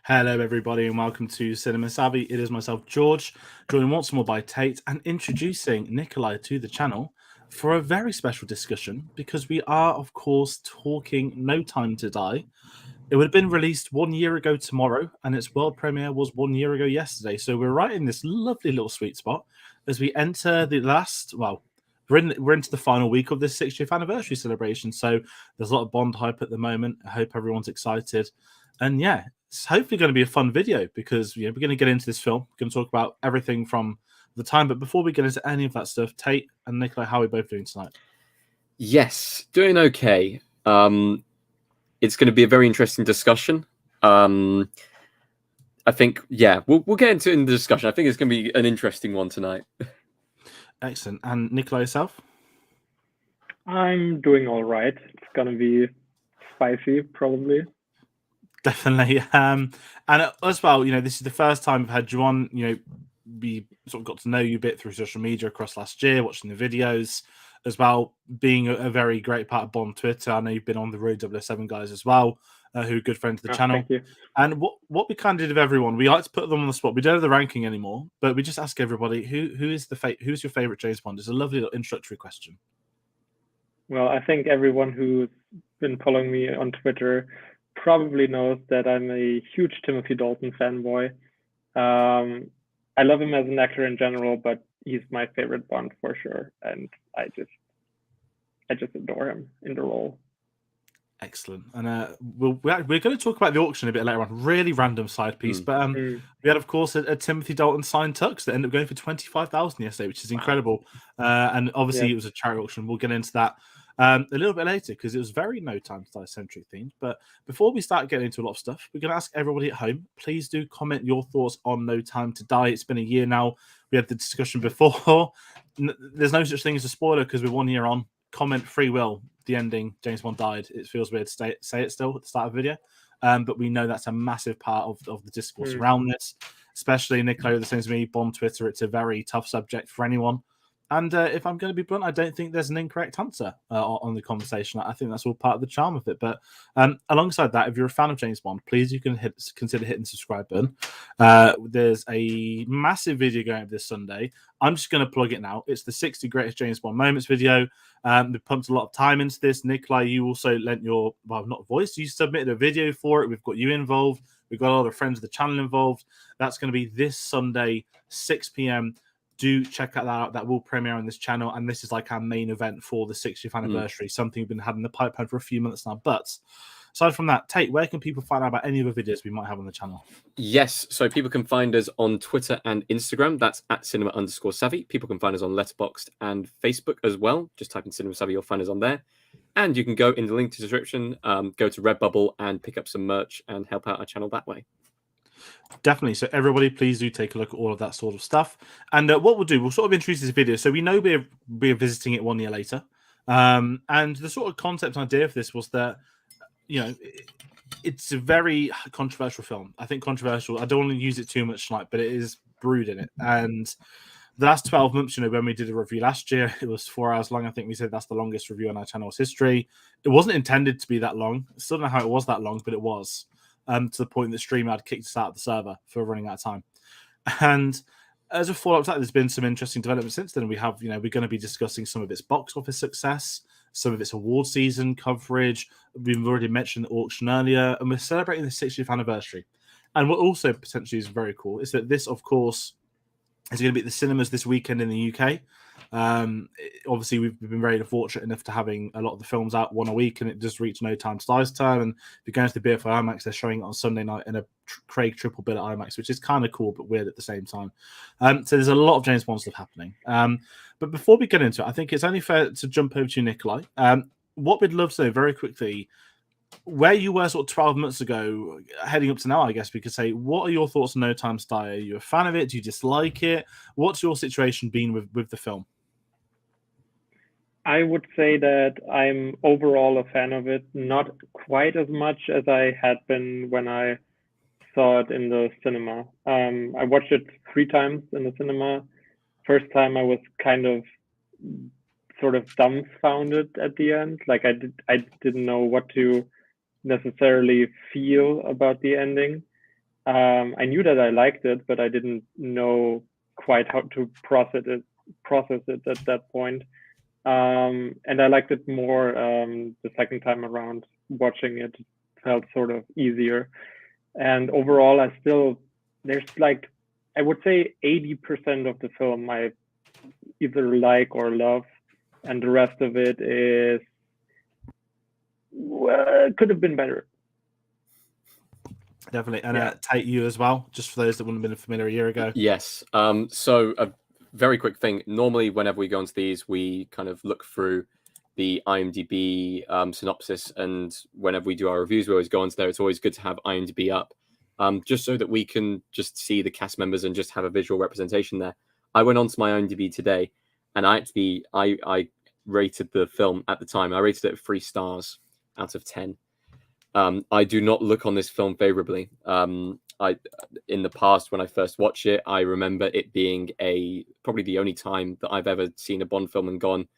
Hello, everybody, and welcome to Cinema Savvy. It is myself, George, joined once more by Tate, and introducing Nikolai to the channel for a very special discussion because we are, of course, talking No Time to Die. It would have been released 1 year ago tomorrow, and its world premiere was 1 year ago yesterday. So we're right in this lovely little sweet spot as we enter the last, well, we're into the final week of this 60th anniversary celebration. So there's a lot of Bond hype at the moment. I hope everyone's excited. And yeah, it's hopefully going to be a fun video because we're going to get into this film. We're going to talk about everything from the time. But before we get into any of that stuff, Tate and Nikolai, how are we both doing tonight? Yes, doing okay. It's going to be a very interesting discussion. I think, we'll get into it in the discussion. I think it's going to be an interesting one tonight. Excellent. And Nikolai, yourself? I'm doing all right. It's going to be spicy, probably. Definitely. And as well, this is the first time I've had you on. We sort of got to know you a bit through social media across last year, watching the videos as well, being a very great part of Bond Twitter. I know you've been on the Road 007 guys as well, who are good friends of the channel. Thank you. And what we kind of did of everyone, we like to put them on the spot. We don't have the ranking anymore, but we just ask everybody who's your favorite James Bond. It's a lovely little introductory question. Well, I think everyone who's been following me on Twitter probably knows that I'm a huge Timothy Dalton fanboy. I love him as an actor in general, but he's my favorite Bond for sure, and I just adore him in the role. Excellent. And we're going to talk about the auction a bit later on. Really random side piece, but we had, of course, a Timothy Dalton signed tux that ended up going for 25,000 yesterday, which is incredible. And obviously, It was a charity auction. We'll get into that a little bit later because it was very No Time to Die centric themed. But before we start getting into a lot of stuff, we're going to ask everybody at home, please do comment your thoughts on No Time to Die. It's been a year now. We had the discussion before. There's no such thing as a spoiler because we're 1 year on. Comment free will. The ending, James Bond died. It feels weird to say it still at the start of the video. But we know that's a massive part of the discourse around this, especially Nikolai, the same as me, Bond Twitter. It's a very tough subject for anyone. And if I'm going to be blunt, I don't think there's an incorrect answer on the conversation. I think that's all part of the charm of it. But alongside that, if you're a fan of James Bond, please, you can consider hitting the subscribe button. There's a massive video going up this Sunday. I'm just going to plug it now. It's the 60 Greatest James Bond Moments video. We've pumped a lot of time into this. Nikolai, you also lent your, well, not voice, you submitted a video for it. We've got you involved. We've got all the friends of the channel involved. That's going to be this Sunday, 6 p.m. Do check that out. That will premiere on this channel. And this is like our main event for the 60th anniversary, something we've been having in the pipeline for a few months now. But aside from that, Tate, where can people find out about any other videos we might have on the channel? Yes, so people can find us on Twitter and Instagram. That's at cinema_savvy. People can find us on Letterboxd and Facebook as well. Just type in Cinema Savvy, you'll find us on there. And you can go in the link to the description, go to Redbubble and pick up some merch and help out our channel that way. Definitely. So everybody, please do take a look at all of that sort of stuff. And what we'll do, we'll sort of introduce this video. So we know we're visiting it 1 year later. And the sort of concept and idea of this was that, it's a very controversial film. I think controversial. I don't want to use it too much tonight, but it is brewed in it. And the last 12 months, when we did a review last year, it was 4 hours long. I think we said that's the longest review in our channel's history. It wasn't intended to be that long. I still don't know how it was that long, but it was. To the point that StreamYard kicked us out of the server for running out of time. And as a follow-up to that, there's been some interesting developments since then. We have, we're going to be discussing some of its box office success, some of its award season coverage. We've already mentioned the auction earlier, and we're celebrating the 60th anniversary. And what also potentially is very cool is that this, of course, is going to be at the cinemas this weekend in the UK. Obviously, we've been very fortunate enough to having a lot of the films out one a week, and it just reached No Time to Die's term. And if you're going to the BFI IMAX, they're showing it on Sunday night in a Craig triple bill at IMAX, which is kind of cool but weird at the same time. So there's a lot of James Bond stuff happening. But before we get into it, I think it's only fair to jump over to you, Nikolai. What we'd love to know very quickly, where you were sort of 12 months ago, heading up to now, I guess we could say, what are your thoughts on No Time to Die? Are you a fan of it? Do you dislike it? What's your situation been with the film? I would say that I'm overall a fan of it, not quite as much as I had been when I saw it in the cinema. I watched it 3 times in the cinema. First time I was kind of sort of dumbfounded at the end. Like I didn't know what to necessarily feel about the ending. I knew that I liked it, but I didn't know quite how to process it at that point. And I liked it more the second time around. Watching it felt sort of easier. And overall, there's like, I would say 80% of the film I either like or love, and the rest of it is, well, it could have been better. Definitely. And Tayte, you as well, just for those that wouldn't have been familiar a year ago. Yes. So a very quick thing. Normally, whenever we go into these, we kind of look through the IMDb synopsis, and whenever we do our reviews, we always go onto there. It's always good to have IMDb up, just so that we can just see the cast members and just have a visual representation there. I went onto my IMDb today, and I rated the film at the time. I rated it 3 stars out of 10. I do not look on this film favorably. In the past, when I first watched it, I remember it being probably the only time that I've ever seen a Bond film and gone,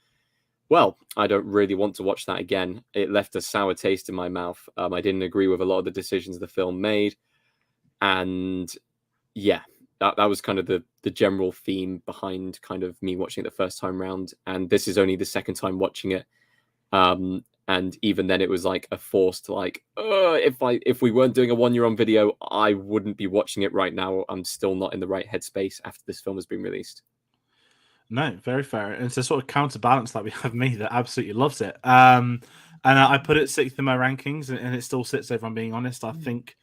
well, I don't really want to watch that again. It left a sour taste in my mouth. I didn't agree with a lot of the decisions the film made. And yeah, that was kind of the general theme behind kind of me watching it the first time round. And this is only the second time watching it. And even then, it was like a forced, like, if we weren't doing a 1 year on video, I wouldn't be watching it right now. I'm still not in the right headspace after this film has been released. No, very fair. And it's a sort of counterbalance that we have me that absolutely loves it. And I put it 6th in my rankings, and it still sits there, if I'm being honest. I think,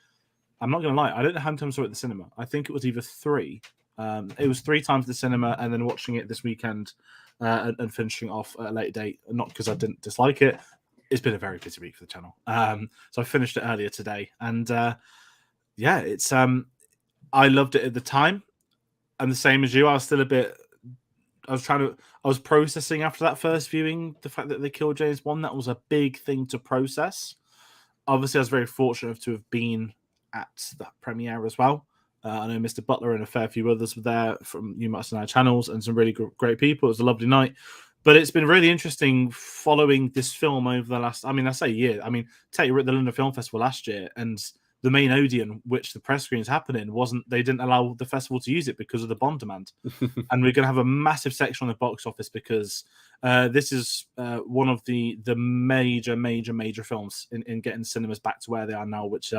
I'm not going to lie, I don't know how many times I saw it at the cinema. I think it was either 3. It was 3 times at the cinema, and then watching it this weekend and finishing off at a later date. Not because I didn't dislike it. It's been a very busy week for the channel. So I finished it earlier today. And yeah, it's I loved it at the time. And the same as you, I was still a bit... I was processing after that first viewing the fact that they killed James Bond. That was a big thing to process. Obviously, I was very fortunate to have been at that premiere as well. I know Mr. Butler and a fair few others were there from You Must Know channels, and some really great people. It was a lovely night. But it's been really interesting following this film over the last, I mean, I say year. I mean, Tayte were at the London Film Festival last year, and the main Odeon, which the press screens happened in, they didn't allow the festival to use it because of the Bond demand. And we're going to have a massive section on the box office because this is one of the major films in getting cinemas back to where they are now, which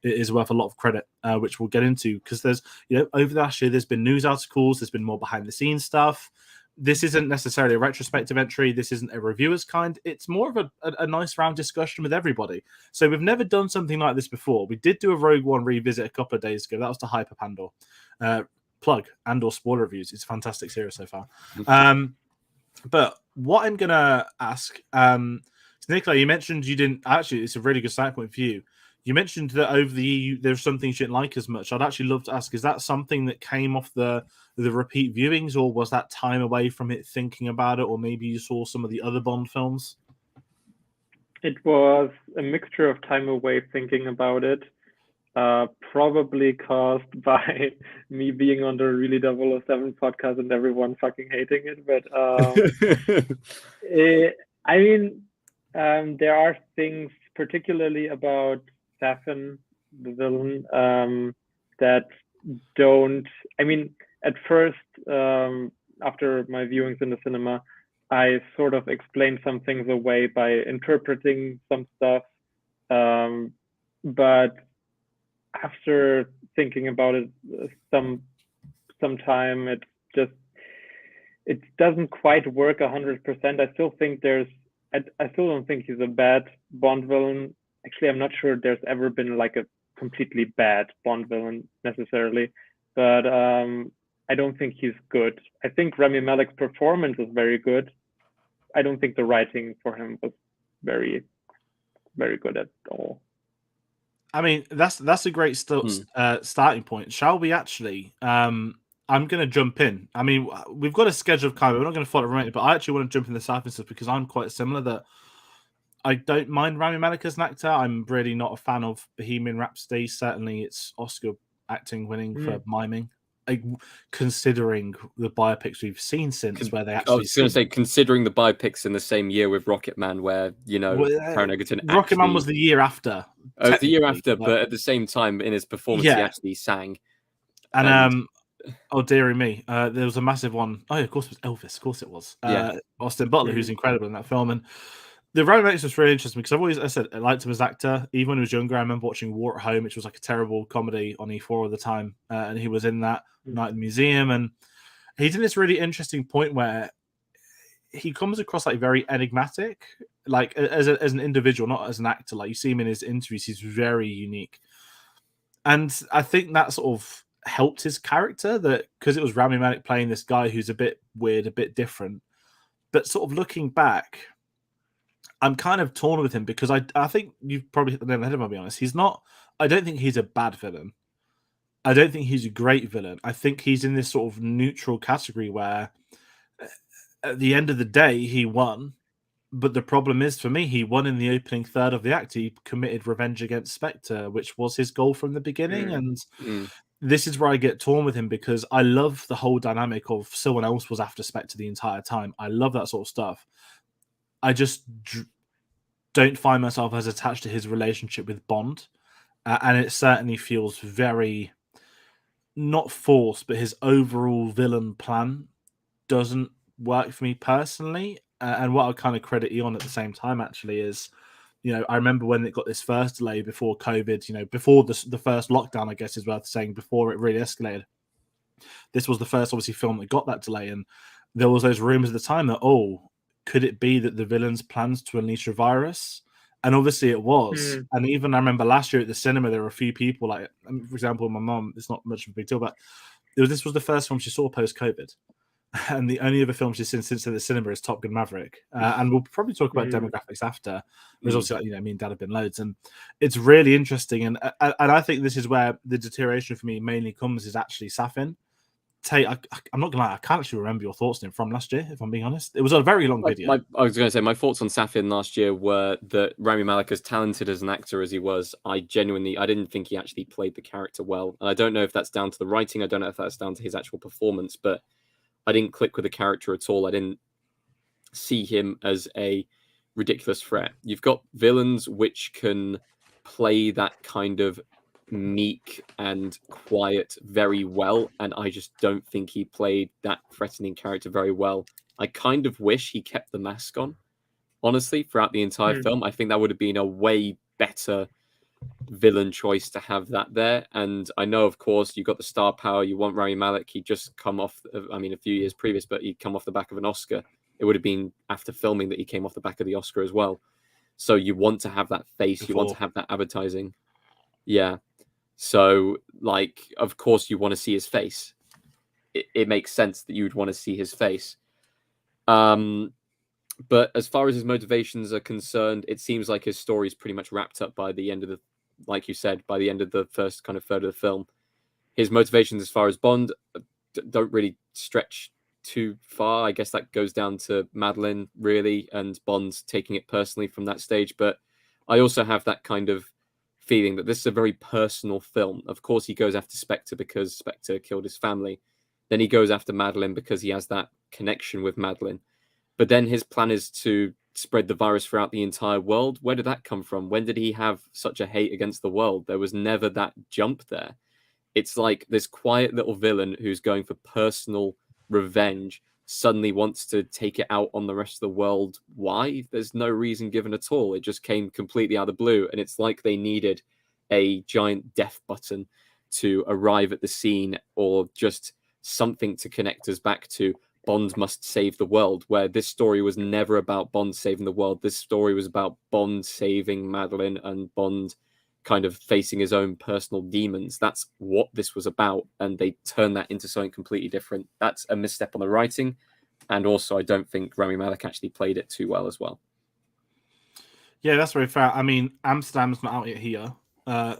is worth a lot of credit, which we'll get into, because there's, over the last year, there's been news articles, there's been more behind the scenes stuff. This isn't necessarily a retrospective entry. This isn't a reviewer's kind. It's more of a nice round discussion with everybody. So we've never done something like this before. We did do a Rogue One revisit a couple of days ago. That was to hype up Andor. Plug Andor spoiler reviews. It's a fantastic series so far. But what I'm going to ask, Nikolai, you mentioned you didn't... Actually, it's a really good side point for you. You mentioned that over the EU, there's some things you didn't like as much. I'd actually love to ask, is that something that came off the repeat viewings, or was that time away from it thinking about it, or maybe you saw some of the other Bond films? It was a mixture of time away thinking about it, probably caused by me being on the Really 007 podcast and everyone fucking hating it. But I mean, there are things, particularly about Safin, the villain, that don't... I mean, at first, after my viewings in the cinema, I sort of explained some things away by interpreting some stuff. But after thinking about it some time, it doesn't quite work 100%. I still think I still don't think he's a bad Bond villain. Actually, I'm not sure there's ever been like a completely bad Bond villain necessarily, but I don't think he's good. I think Rami Malek's performance is very good. I don't think the writing for him was very, very good at all. I mean, that's a great starting point. Shall we actually? I'm going to jump in. I mean, we've got a schedule of kind. We're not going to follow it, but I actually want to jump in the South stuff because I'm quite similar. That I don't mind Rami Malek as an actor. I'm really not a fan of Bohemian Rhapsody. Certainly, it's Oscar acting winning for miming. like, considering the biopics we've seen since, where they I actually was going to say, considering the biopics in the same year with Rocket Man, where Taron Egerton Rocket Man actually was the year after. it was the year technically, after, but at the same time, in his performance, he yeah, actually sang. and oh dearie me, there was a massive one. Oh, yeah, of course it was Elvis. Of course it was. Yeah. Austin Butler, who's incredible in that film, and the Rami Malek was really interesting because I've always, I said, I liked him as actor. Even when he was younger, I remember watching War at Home, which was like a terrible comedy on E4 at the time, and he was in that Night in the Museum, and he's in this really interesting point where he comes across like very enigmatic, like as an individual, not as an actor. Like you see him in his interviews, he's very unique, and I think that sort of helped his character, that because it was Rami Malek playing this guy who's a bit weird, a bit different. But sort of looking back, I'm kind of torn with him because I think you've probably hit the nail on the head, I'll be honest. He's not, I don't think he's a bad villain. I don't think he's a great villain. I think he's in this sort of neutral category where at the end of the day, he won. But the problem is, for me, he won in the opening third of the act. He committed revenge against Spectre, which was his goal from the beginning. And this is where I get torn with him because I love the whole dynamic of someone else was after Spectre the entire time. I love that sort of stuff. I just don't find myself as attached to his relationship with Bond. And it certainly feels very not forced, but his overall villain plan doesn't work for me personally. And what I kind of credit Eon at the same time actually is, I remember when it got this first delay before COVID, before the first lockdown, I guess is worth saying, before it really escalated. This was the first, obviously, film that got that delay. And there was those rumors at the time that, could it be that the villain's plans to unleash a virus? And obviously it was. And even I remember last year at the cinema, there were a few people, like, for example, my mom, it's not much of a big deal, but this was the first film she saw post-COVID. And the only other film she's seen since at the cinema is Top Gun Maverick. And we'll probably talk about demographics after. There's obviously, me and Dad have been loads. And it's really interesting. And I think this is where the deterioration for me mainly comes, is actually Safin. Tayte, I'm not gonna lie, I can't actually remember your thoughts on him from last year, if I'm being honest. It was a very long video. I was going to say, my thoughts on Safin last year were that Rami Malek, as talented as an actor as he was, I didn't think he actually played the character well. And I don't know if that's down to the writing, I don't know if that's down to his actual performance, but I didn't click with the character at all. I didn't see him as a ridiculous threat. You've got villains which can play that kind of meek and quiet very well, and I just don't think he played that threatening character very well. I kind of wish he kept the mask on, honestly, throughout the entire film. I think that would have been a way better villain choice to have that there. And I know, of course, you got the star power. You want Rami Malek. He'd just come off, a few years previous, but he'd come off the back of an Oscar. It would have been after filming that he came off the back of the Oscar as well. So you want to have that face. You want to have that advertising. Yeah. So, of course, you want to see his face. It makes sense that you would want to see his face. But as far as his motivations are concerned, it seems like his story is pretty much wrapped up by the end of like you said, by the end of the first kind of third of the film. His motivations as far as Bond don't really stretch too far. I guess that goes down to Madeline, really, and Bond taking it personally from that stage. But I also have that kind of feeling that this is a very personal film. Of course, he goes after Spectre because Spectre killed his family. Then he goes after Madeline because he has that connection with Madeline. But then his plan is to spread the virus throughout the entire world. Where did that come from? When did he have such a hate against the world? There was never that jump there. It's like this quiet little villain who's going for personal revenge suddenly wants to take it out on the rest of the world. Why? There's no reason given at all. It just came completely out of the blue. And it's like they needed a giant death button to arrive at the scene, or just something to connect us back to Bond must save the world, where this story was never about Bond saving the world. This story was about Bond saving Madeline and Bond kind of facing his own personal demons. That's what this was about, and they turned that into something completely different. That's a misstep on the writing, and also I don't think Rami Malek actually played it too well as well. Yeah, that's very fair. I mean, Amsterdam's not out yet here.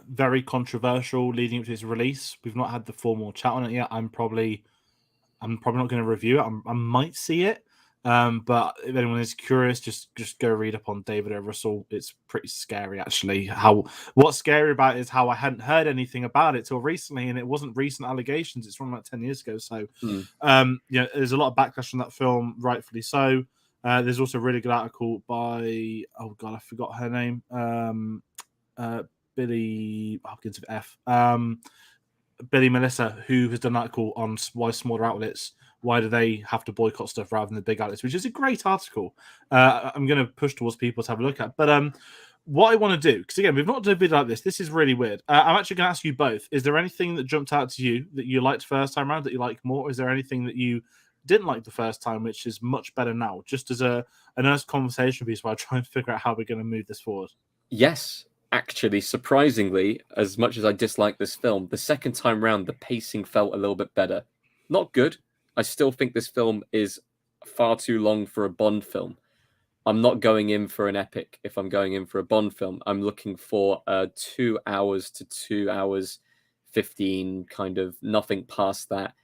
Very controversial leading up to its release. We've not had the formal chat on it yet. I'm probably not going to review it. I might see it. But if anyone is curious, just go read up on David O. Russell. It's pretty scary, actually. What's scary about it is how I hadn't heard anything about it till recently, and it wasn't recent allegations. It's from like 10 years ago. So, there's a lot of backlash from that film, rightfully so. There's also a really good article by I forgot her name. Billy Hopkins of F. Billy Melissa, who has done an article on why smaller outlets, why do they have to boycott stuff rather than the big outlets, which is a great article. I'm going to push towards people to have a look at. But what I want to do, because again, we've not done a video like this. This is really weird. I'm actually going to ask you both. Is there anything that jumped out to you that you liked first time around that you like more? Is there anything that you didn't like the first time, which is much better now? Just as a nice conversation piece while I try and figure out how we're going to move this forward. Yes. Actually, surprisingly, as much as I dislike this film, the second time round, the pacing felt a little bit better. Not good. I still think this film is far too long for a Bond film. I'm not going in for an epic if I'm going in for a Bond film. I'm looking for 2 hours to 2 hours 15, kind of nothing past that.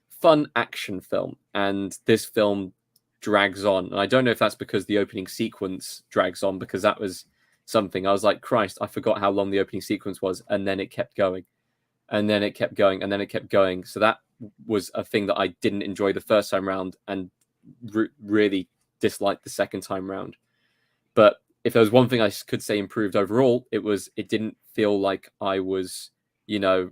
Fun action film. And this film drags on. And I don't know if that's because the opening sequence drags on, because that was something I was like, Christ, I forgot how long the opening sequence was, and then it kept going, and then it kept going, and then it kept going. So that was a thing that I didn't enjoy the first time round, and really disliked the second time round. But if there was one thing I could say improved overall, it didn't feel like I was, it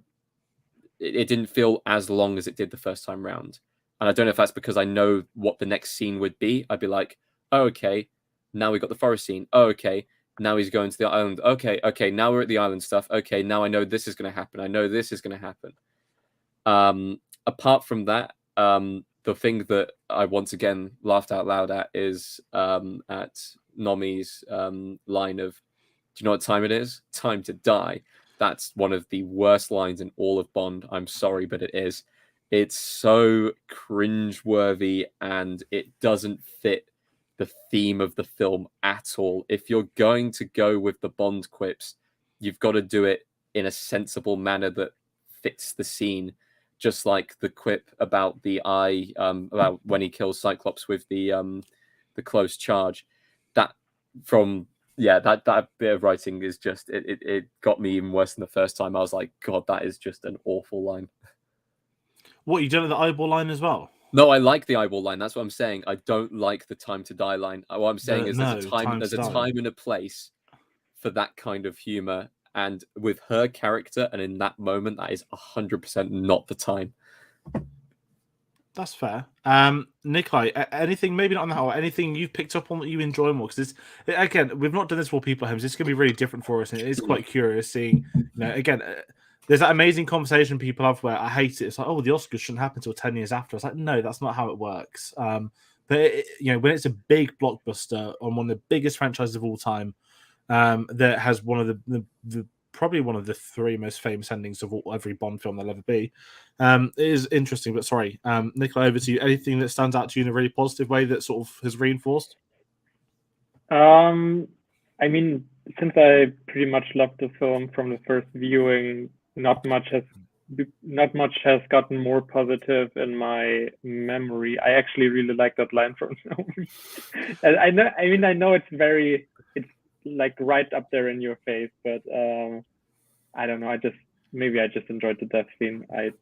didn't feel as long as it did the first time round. And I don't know if that's because I know what the next scene would be. I'd be like, oh, okay, now we got the forest scene. Oh, okay. Now he's going to the island. Okay, now we're at the island stuff. Okay, now I know this is going to happen. I know this is going to happen. Apart from that, the thing that I once again laughed out loud at is at Nomi's line of, do you know what time it is? Time to die. That's one of the worst lines in all of Bond. I'm sorry, but it is. It's so cringeworthy, and it doesn't fit the theme of the film at all. If you're going to go with the Bond quips, you've got to do it in a sensible manner that fits the scene. Just like the quip about the eye, about when he kills Cyclops with the close charge. That bit of writing is just it got me even worse than the first time. I was like, God, that is just an awful line. What, you done the eyeball line as well? No, I like the eyeball line. That's what I'm saying. I don't like the time to die line. What I'm saying is there's a time and a place for that kind of humor. And with her character and in that moment, that is 100% not the time. That's fair. Nikolai, anything, maybe not on that, or anything you've picked up on that you enjoy more? Because again, we've not done this for people at home. So it's going to be really different for us. And it is quite curious seeing, again, there's that amazing conversation people have where I hate it. It's like, oh, the Oscars shouldn't happen until 10 years after. It's like, no, that's not how it works. But when it's a big blockbuster on one of the biggest franchises of all time, that has one of the probably one of the three most famous endings of every Bond film there'll ever be. It is interesting, but sorry, Nikolai, over to you. Anything that stands out to you in a really positive way that sort of has reinforced? I mean, since I pretty much loved the film from the first viewing, not much has gotten more positive in my memory. I actually really like that line from Naomi. I know it's like right up there in your face, but I don't know. I just enjoyed the death scene. I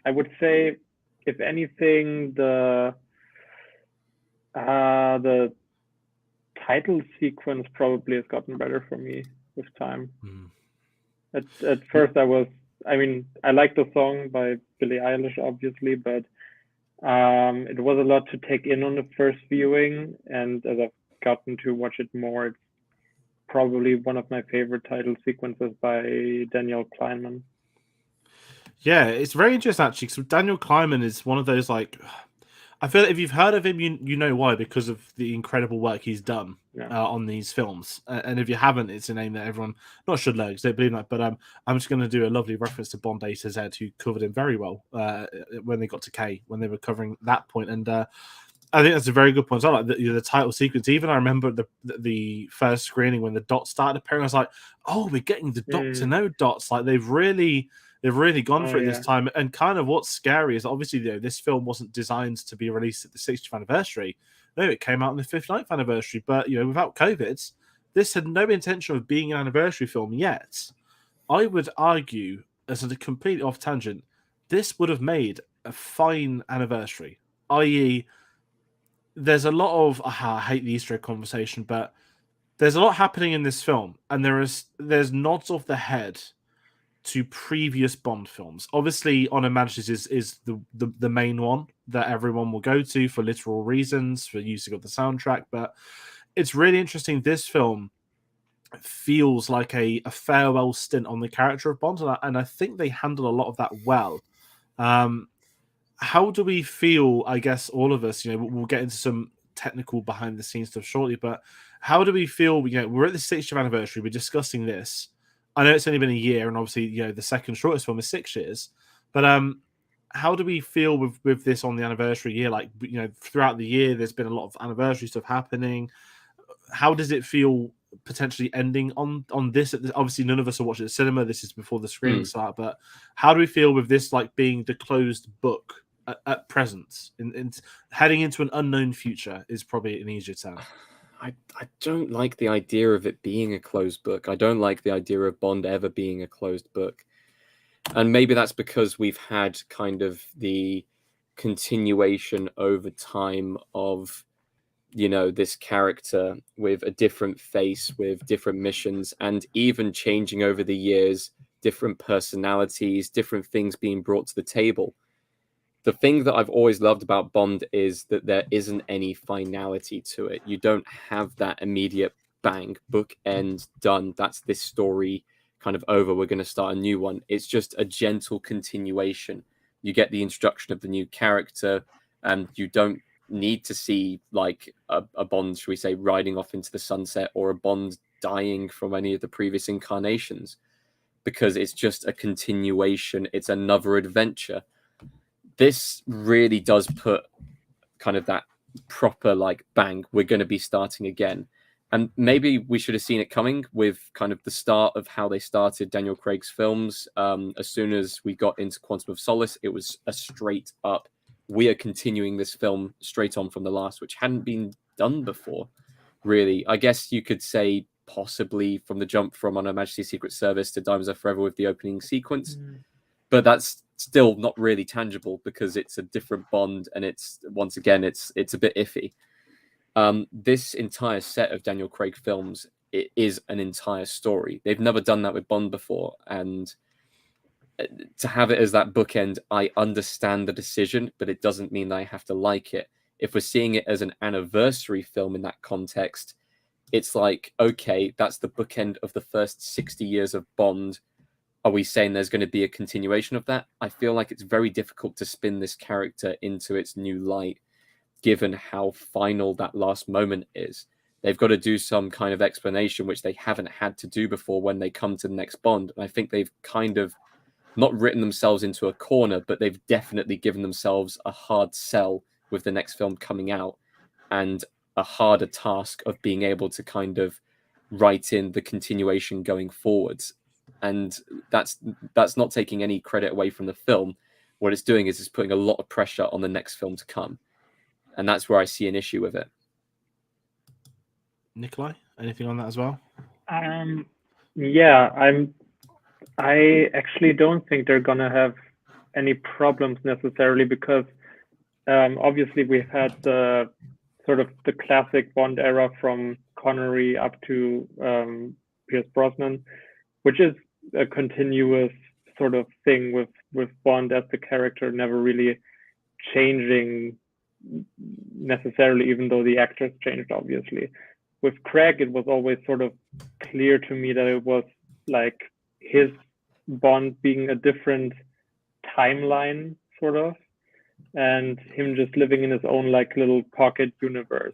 would say, if anything, the title sequence probably has gotten better for me with time. At first, I like the song by Billie Eilish, obviously, but it was a lot to take in on the first viewing, and as I've gotten to watch it more, it's probably one of my favorite title sequences by Daniel Kleinman. Yeah, it's very interesting actually, because Daniel Kleinman is one of those, like, I feel that if you've heard of him, you know why, because of the incredible work he's done on these films. And if you haven't, it's a name that everyone not should know because they believe that. But I'm just going to do a lovely reference to Bond A to Z, who covered him very well when they got to K, when they were covering that point. And I think that's a very good point. So, like the title sequence. Even I remember the first screening when the dots started appearing. I was like, "Oh, we're getting the Doctor No dots." Like they've really gone for it this time. And kind of what's scary is obviously this film wasn't designed to be released at the 60th anniversary. No, it came out on the 59th anniversary. But without COVID, this had no intention of being an anniversary film yet. I would argue, as a completely off tangent, this would have made a fine anniversary. I.e., there's a lot of I hate the Easter egg conversation, but there's a lot happening in this film, and there's nods of the head to previous Bond films. Obviously, On Her Majesty's is the main one that everyone will go to for literal reasons, for using of the soundtrack. But it's really interesting. This film feels like a farewell stint on the character of Bond, and I think they handle a lot of that well. How do we feel? I guess all of us, we'll get into some technical behind the scenes stuff shortly, but how do we feel? We're at the 60th anniversary. We're discussing this. I know it's only been a year, and obviously, the second shortest film is 6 years. But how do we feel with this on the anniversary year? Like, throughout the year, there's been a lot of anniversary stuff happening. How does it feel potentially ending on this? Obviously, none of us are watching at the cinema. This is before the screening start. But how do we feel with this, like being the closed book at present? In heading into an unknown future is probably an easier term. I don't like the idea of it being a closed book. I don't like the idea of Bond ever being a closed book. And maybe that's because we've had kind of the continuation over time of, this character with a different face, with different missions, and even changing over the years, different personalities, different things being brought to the table. The thing that I've always loved about Bond is that there isn't any finality to it. You don't have that immediate bang, book end, done. That's this story kind of over. We're going to start a new one. It's just a gentle continuation. You get the introduction of the new character, and you don't need to see like a Bond, should we say, riding off into the sunset, or a Bond dying from any of the previous incarnations, because it's just a continuation. It's another adventure. This really does put kind of that proper like bang, we're going to be starting again. And maybe we should have seen it coming with kind of the start of how they started Daniel Craig's films. As soon as we got into Quantum of Solace, it was a straight up, we are continuing this film straight on from the last, which hadn't been done before, really. I guess you could say possibly from the jump from On Her Majesty's Secret Service to Diamonds Are Forever with the opening sequence. But that's still not really tangible because it's a different Bond, and it's once again it's a bit iffy. This entire set of Daniel Craig films, it is an entire story. They've never done that with Bond before, and to have it as that bookend, I understand the decision, but it doesn't mean that I have to like it. If we're seeing it as an anniversary film in that context, it's like, okay, that's the bookend of the first 60 years of Bond. Are we saying there's going to be a continuation of that? I feel like it's very difficult to spin this character into its new light, given how final that last moment is. They've got to do some kind of explanation, which they haven't had to do before when they come to the next Bond. And I think they've kind of not written themselves into a corner, but they've definitely given themselves a hard sell with the next film coming out, and a harder task of being able to kind of write in the continuation going forwards. And that's not taking any credit away from the film. What it's doing is it's putting a lot of pressure on the next film to come, and that's where I see an issue with it. Nikolai, anything on that as well? Yeah, I actually don't think they're gonna have any problems necessarily, because obviously we've had the sort of the classic Bond era from Connery up to Pierce Brosnan, which is a continuous sort of thing with Bond as the character never really changing necessarily, even though the actors changed, obviously. With Craig, it was always sort of clear to me that it was like his Bond being a different timeline, sort of, and him just living in his own like little pocket universe,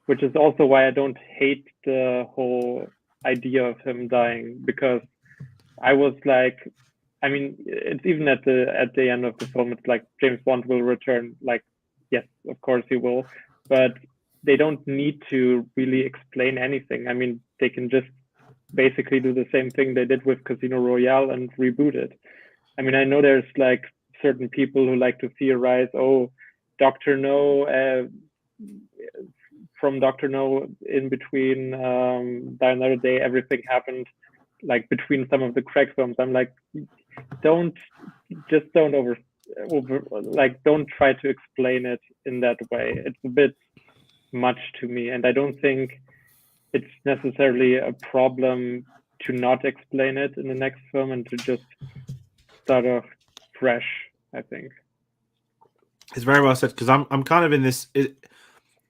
which is also why I don't hate the whole idea of him dying, because I was like, I mean, it's even at the end of the film, it's like James Bond will return like yes, of course he will, but they don't need to really explain anything. I mean, they can just basically do the same thing they did with Casino Royale and reboot it. I mean, I know there's like certain people who like to theorize, oh, Doctor No, from Doctor No in between Die Another Day, everything happened like between some of the Craig films. I'm like, don't don't try to explain it in that way. It's a bit much to me, and I don't think it's necessarily a problem to not explain it in the next film and to just start off fresh, I think. It's very well said, because I'm kind of in this.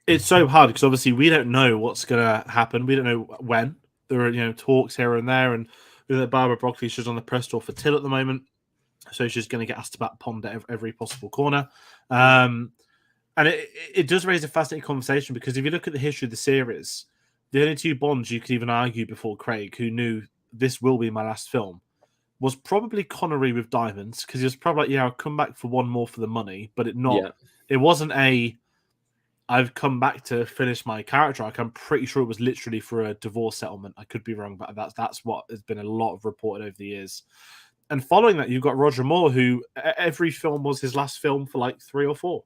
It's so hard because obviously we don't know what's gonna happen. We don't know when. There are talks here and there, and Barbara Broccoli, she's on the press tour for Till at the moment, so she's going to get asked about Pond at every possible corner. And it does raise a fascinating conversation, because if you look at the history of the series, the only two Bonds you could even argue before Craig, who knew this will be my last film, was probably Connery with Diamonds, because he was probably like, I'll come back for one more for the money, but it wasn't I've come back to finish my character arc. I'm pretty sure it was literally for a divorce settlement. I could be wrong, but that's what has been a lot of reported over the years. And following that, you've got Roger Moore, who every film was his last film for like 3 or 4.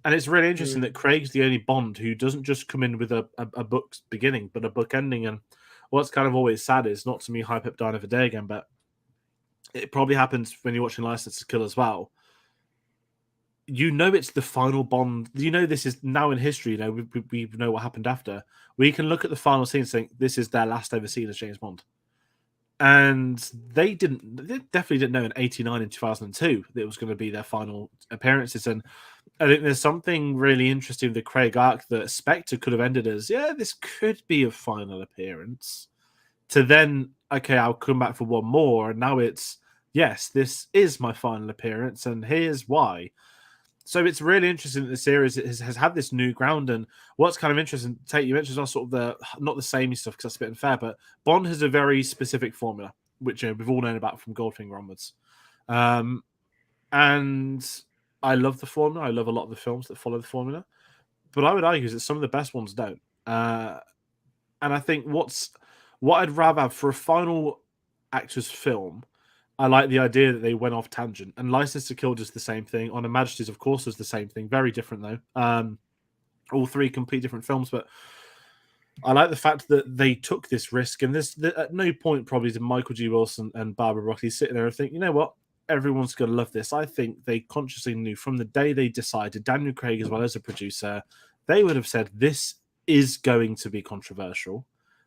And it's really interesting that Craig's the only Bond who doesn't just come in with a book's beginning, but a book ending. And what's kind of always sad is, not to me hype up Die Another Day again, but it probably happens when you're watching License to Kill as well. It's the final Bond. This is now in history. We know what happened after. We can look at the final scene and think this is their last ever scene as James Bond. And they definitely didn't know in 89 and 2002 that it was going to be their final appearances. And I think there's something really interesting with the Craig arc that Spectre could have ended as, this could be a final appearance, to then, okay, I'll come back for one more. And now it's, yes, this is my final appearance, and here's why. So it's really interesting that the series has had this new ground. And what's kind of interesting, Tate, you mentioned sort of not the samey stuff, because that's a bit unfair, but Bond has a very specific formula, which we've all known about from Goldfinger onwards. And I love the formula. I love a lot of the films that follow the formula. But I would argue that some of the best ones don't. And I think what I'd rather have for a final actor's film, I like the idea that they went off tangent. And License to Kill does the same thing. On Her Majesty's, of course, does the same thing. Very different, though. All 3 complete different films. But I like the fact that they took this risk. And at no point probably did Michael G. Wilson and Barbara Broccoli sit there and think, you know what? Everyone's going to love this. I think they consciously knew from the day they decided, Daniel Craig as well as a producer, they would have said, this is going to be controversial.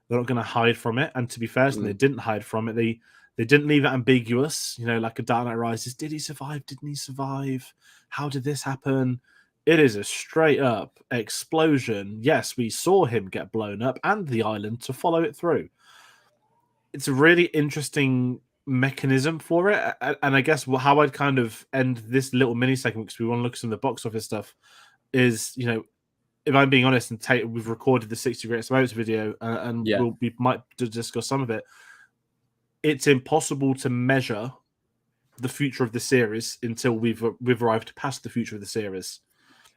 They're not going to hide from it. And to be fair, they didn't hide from it. They didn't leave it ambiguous, like a Dark Knight Rises. Did he survive? Didn't he survive? How did this happen? It is a straight up explosion. Yes, we saw him get blown up and the island to follow it through. It's a really interesting mechanism for it. And I guess how I'd kind of end this little mini segment, because we want to look at some of the box office stuff, is, if I'm being honest, and Tate, we've recorded the 60 Greatest Moments video, and we might discuss some of it. It's impossible to measure the future of the series until we've arrived past the future of the series,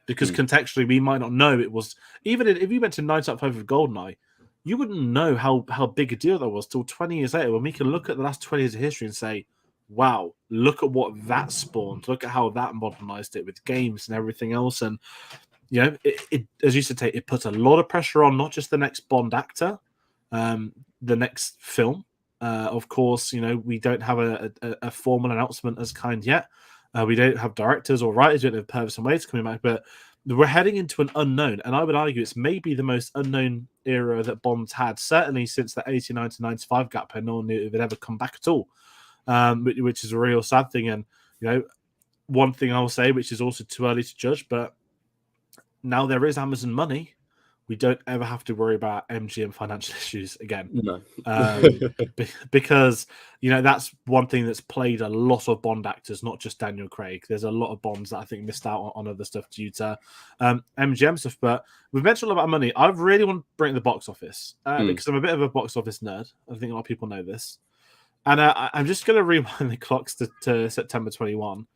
because contextually we might not know it was, even if you went to 9.5 of GoldenEye, you wouldn't know how big a deal that was till 20 years later, when we can look at the last 20 years of history and say, wow, look at what that spawned, look at how that modernized it with games and everything else. And it as you said, Tate, it puts a lot of pressure on not just the next Bond actor, the next film. Of course, we don't have a formal announcement as kind yet. We don't have directors or writers. We don't have Purvis and Wade's coming back, but we're heading into an unknown. And I would argue it's maybe the most unknown era that Bond's had, certainly since the 89 to 95 gap, and no one knew it would ever come back at all, which is a real sad thing. And, one thing I'll say, which is also too early to judge, but now there is Amazon money, we don't ever have to worry about MGM financial issues again. No. Because, that's one thing that's played a lot of Bond actors, not just Daniel Craig. There's a lot of Bonds that I think missed out on other stuff due to MGM stuff. But we've mentioned a lot about money. I really want to bring the box office because I'm a bit of a box office nerd. I think a lot of people know this. And I'm just going to rewind the clocks to September 21.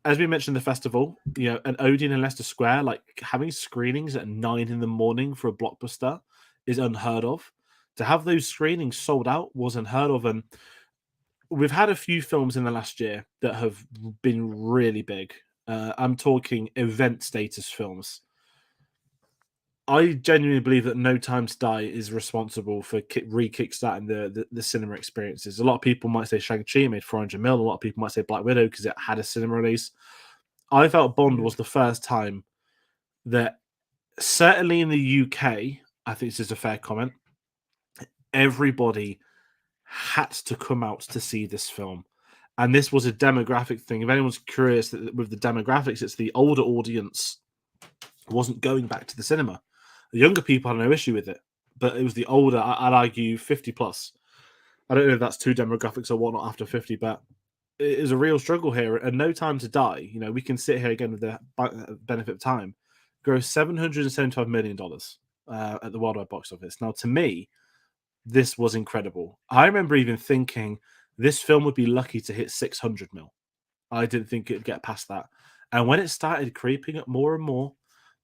as we mentioned, the festival, an Odeon in Leicester Square, like having screenings at 9 a.m. for a blockbuster is unheard of. To have those screenings sold out was unheard of, and we've had a few films in the last year that have been really big. I'm talking event status films. I genuinely believe that No Time to Die is responsible for re-kickstarting the cinema experiences. A lot of people might say Shang-Chi made 400 mil. A lot of people might say Black Widow because it had a cinema release. I felt Bond was the first time that, certainly in the UK, I think this is a fair comment, everybody had to come out to see this film. And this was a demographic thing. If anyone's curious with the demographics, it's the older audience wasn't going back to the cinema. The younger people had no issue with it, but it was the older, I'd argue 50 plus. I don't know if that's two demographics or whatnot after 50, but it is a real struggle here. And No Time to Die, we can sit here again with the benefit of time, grossed $775 million at the worldwide box office. Now, to me, this was incredible. I remember even thinking this film would be lucky to hit 600 mil. I didn't think it'd get past that. And when it started creeping up more and more,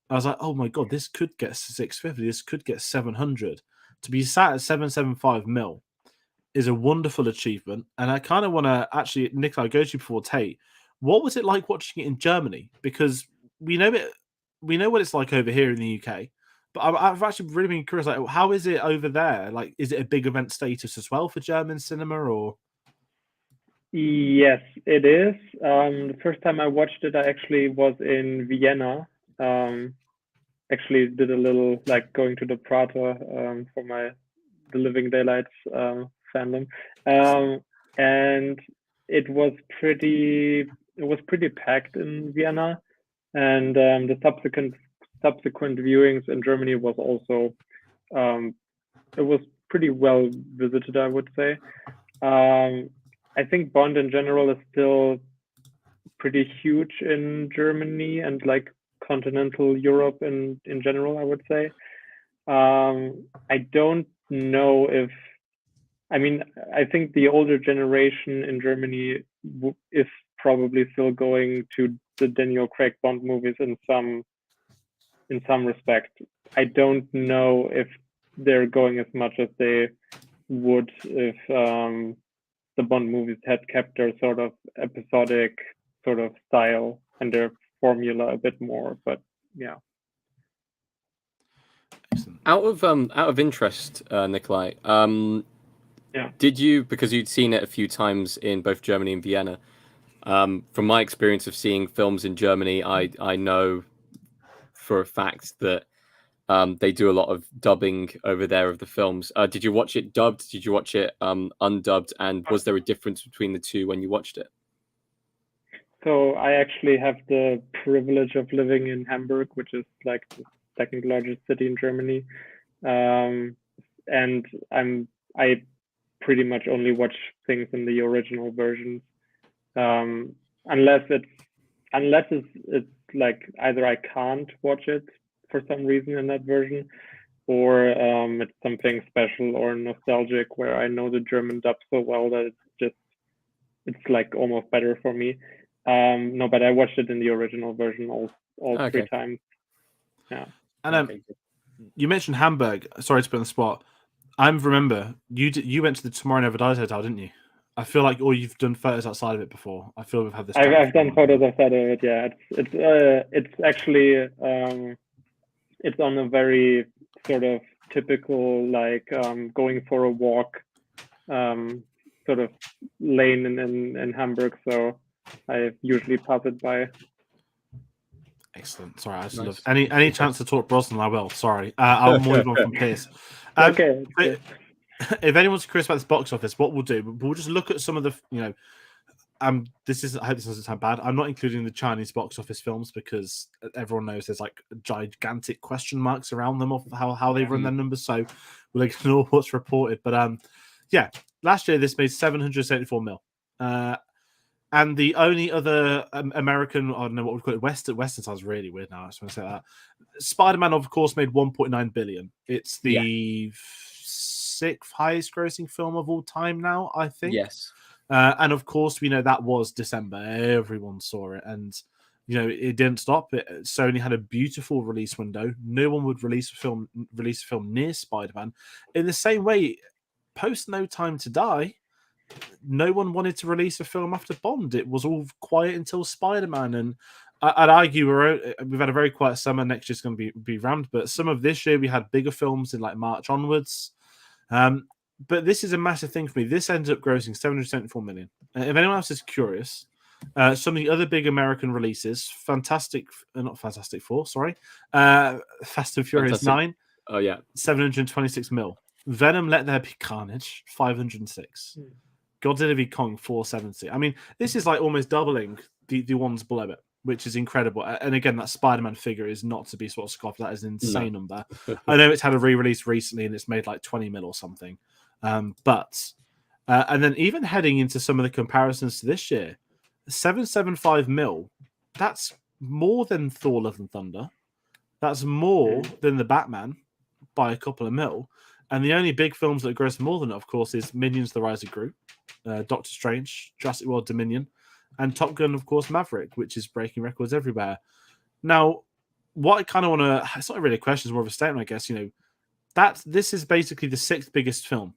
I was like, oh my God, this could get 650. This could get 700. To be sat at 775 mil is a wonderful achievement. And I kind of want to actually, Nikolai, go to you before Tate. What was it like watching it in Germany? Because we know what it's like over here in the UK. But I've actually really been curious, like, how is it over there? Like, is it a big event status as well for German cinema, or? Yes, it is. The first time I watched it, I actually was in Vienna. Actually did a little like going to the Prater for the Living Daylights fandom, and it was pretty packed in Vienna, and the subsequent viewings in Germany was also it was pretty well visited, I would say. I think Bond in general is still pretty huge in Germany and like continental Europe in general, I would say. I don't know if, I think the older generation in Germany is probably still going to the Daniel Craig Bond movies in some respect. I don't know if they're going as much as they would if the Bond movies had kept their sort of episodic sort of style and their formula a bit more, but yeah. Out of interest, Nikolai, did you, because you'd seen it a few times in both Germany and Vienna, from my experience of seeing films in Germany, I know for a fact that they do a lot of dubbing over there of the films. Did you watch it dubbed? Did you watch it undubbed? And was there a difference between the two when you watched it? So I actually have the privilege of living in Hamburg, which is like the second largest city in Germany, and I pretty much only watch things in the original version, unless it's like either I can't watch it for some reason in that version, or it's something special or nostalgic where I know the German dub so well that it's like almost better for me. No, but I watched it in the original version all Okay. 3 times. Yeah. And you mentioned Hamburg. Sorry to put on the spot. I remember you went to the Tomorrow Never Dies hotel, didn't you? I feel like, or you've done photos outside of it before. I feel we've had this. I've done photos outside of it. Yeah, it's actually it's on a very sort of typical like going for a walk sort of lane in Hamburg. So I usually pass it by. Excellent. Sorry, I just love any chance to talk Brosnan. I will. Sorry, I'll move on from Pierce. Okay. If anyone's curious about this box office, what we'll do, we'll just look at some of the, I hope this doesn't sound bad. I'm not including the Chinese box office films because everyone knows there's like gigantic question marks around them of how they run their numbers. So we'll ignore what's reported. But last year this made 774 mil. And the only other American, I don't know what we call it, Western sounds really weird now. I just want to say that. Spider-Man, of course, made 1.9 billion. It's the 6th highest grossing film of all time now, I think. Yes. And of course, we know that was December. Everyone saw it, and it didn't stop. Sony had a beautiful release window. No one would release a film near Spider-Man. In the same way, post No Time to Die, no one wanted to release a film after Bond. It was all quiet until Spider-Man, and I'd argue we've had a very quiet summer. Next year's going to be rammed, but some of this year we had bigger films in like March onwards. But this is a massive thing for me. This ended up grossing 774 million. If anyone else is curious, some of the other big American releases, Fast and Furious 9. Oh yeah, 726 mil. Venom: Let There Be Carnage, 506. Godzilla v Kong, 470. I mean, this is like almost doubling the ones below it, which is incredible. And again, that Spider-Man figure is not to be sort of scoffed. That is an insane number. I know it's had a re-release recently and it's made like 20 mil or something. And then even heading into some of the comparisons to this year, 775 mil, that's more than Thor: Love and Thunder. That's more than the Batman by a couple of mil. And the only big films that gross more than it, of course, is Minions: The Rise of Gru, Doctor Strange, Jurassic World Dominion, and Top Gun, of course, Maverick, which is breaking records everywhere. Now, what I kind of want to... It's not really a question, it's more of a statement, I guess. This is basically the 6th biggest film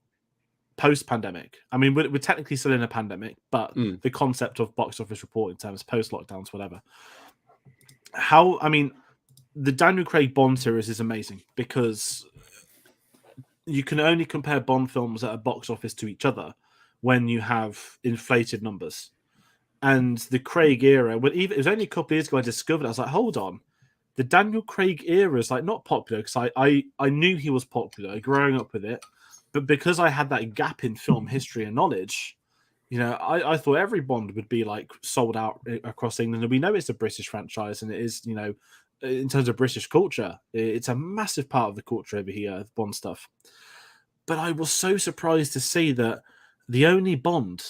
post-pandemic. I mean, we're technically still in a pandemic, but the concept of box office report in terms of post-lockdowns, whatever. The Daniel Craig Bond series is amazing because you can only compare Bond films at a box office to each other when you have inflated numbers. And the Craig era, it was only a couple of years ago I discovered, I was like, hold on, the Daniel Craig era is like not popular because I knew he was popular growing up with it, but because I had that gap in film history and knowledge, I thought every Bond would be like sold out across England. And we know it's a British franchise, and it is, in terms of British culture, it's a massive part of the culture over here, Bond stuff. But I was so surprised to see that the only Bond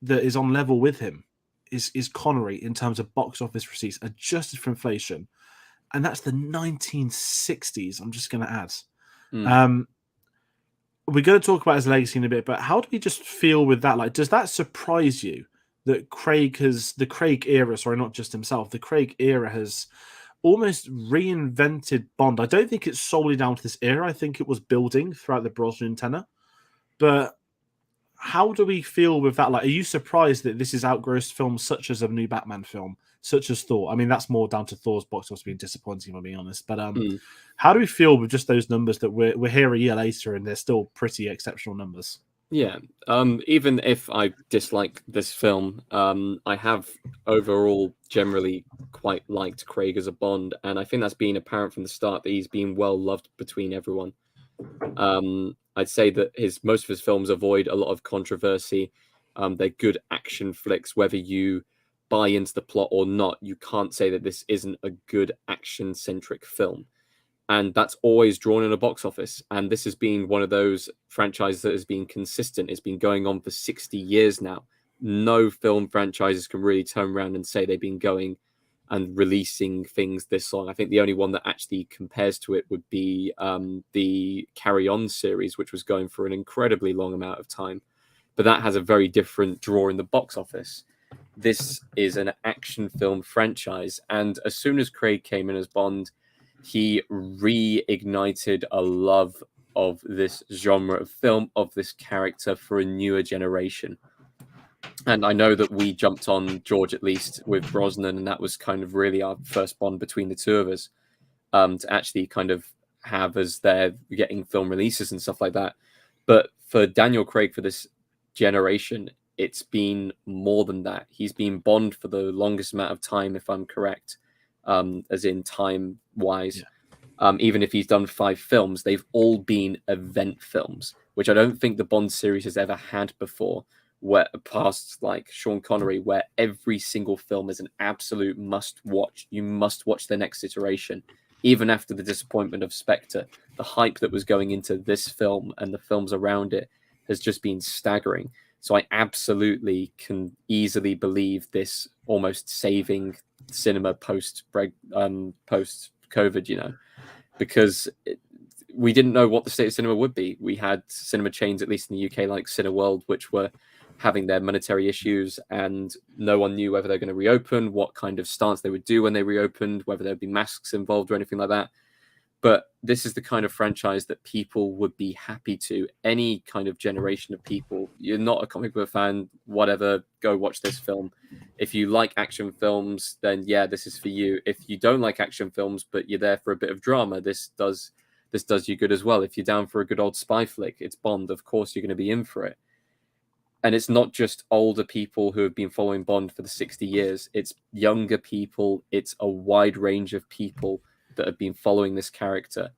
that is on level with him is Connery in terms of box office receipts adjusted for inflation. And that's the 1960s, I'm just going to add. We're going to talk about his legacy in a bit, but how do we just feel with that? Like, does that surprise you that the Craig era, sorry, not just himself, the Craig era has almost reinvented Bond? I don't think it's solely down to this era. I think it was building throughout the Brosnan tenure. But how do we feel with that? Like, are you surprised that this is outgrossed films such as a new Batman film, such as Thor? I mean, that's more down to Thor's box office being disappointing, if I'm being honest. But how do we feel with just those numbers that we're here a year later and they're still pretty exceptional numbers? Yeah. Even if I dislike this film, I have overall generally quite liked Craig as a Bond, and I think that's been apparent from the start that he's been well loved between everyone. I'd say that most of his films avoid a lot of controversy. They're good action flicks, whether you buy into the plot or not. You can't say that this isn't a good action-centric film. And that's always drawn in a box office. And this has been one of those franchises that has been consistent. It's been going on for 60 years now. No film franchises can really turn around and say they've been going and releasing things this long. I think the only one that actually compares to it would be the Carry On series, which was going for an incredibly long amount of time. But that has a very different draw in the box office. This is an action film franchise. And as soon as Craig came in as Bond, he reignited a love of this genre of film, of this character for a newer generation. And I know that we jumped on George, at least, with Brosnan, and that was kind of really our first bond between the two of us, to actually kind of have as they're getting film releases and stuff like that. But for Daniel Craig, for this generation, it's been more than that. He's been Bond for the longest amount of time, if I'm correct, as in time-wise. Yeah. Even if he's done 5 films, they've all been event films, which I don't think the Bond series has ever had before, where past like Sean Connery, where every single film is an absolute must-watch. You must watch the next iteration. Even after the disappointment of Spectre, the hype that was going into this film and the films around it has just been staggering. So I absolutely can easily believe this almost saving cinema post-COVID, because we didn't know what the state of cinema would be. We had cinema chains, at least in the UK, like Cineworld, which were having their monetary issues, and no one knew whether they're going to reopen, what kind of stance they would do when they reopened, whether there'd be masks involved or anything like that. But this is the kind of franchise that people would be happy to. Any kind of generation of people. You're not a comic book fan, whatever, go watch this film. If you like action films, then yeah, this is for you. If you don't like action films, but you're there for a bit of drama, this does you good as well. If you're down for a good old spy flick, it's Bond, of course you're going to be in for it. And it's not just older people who have been following Bond for the 60 years. It's younger people. It's a wide range of people that have been following this character.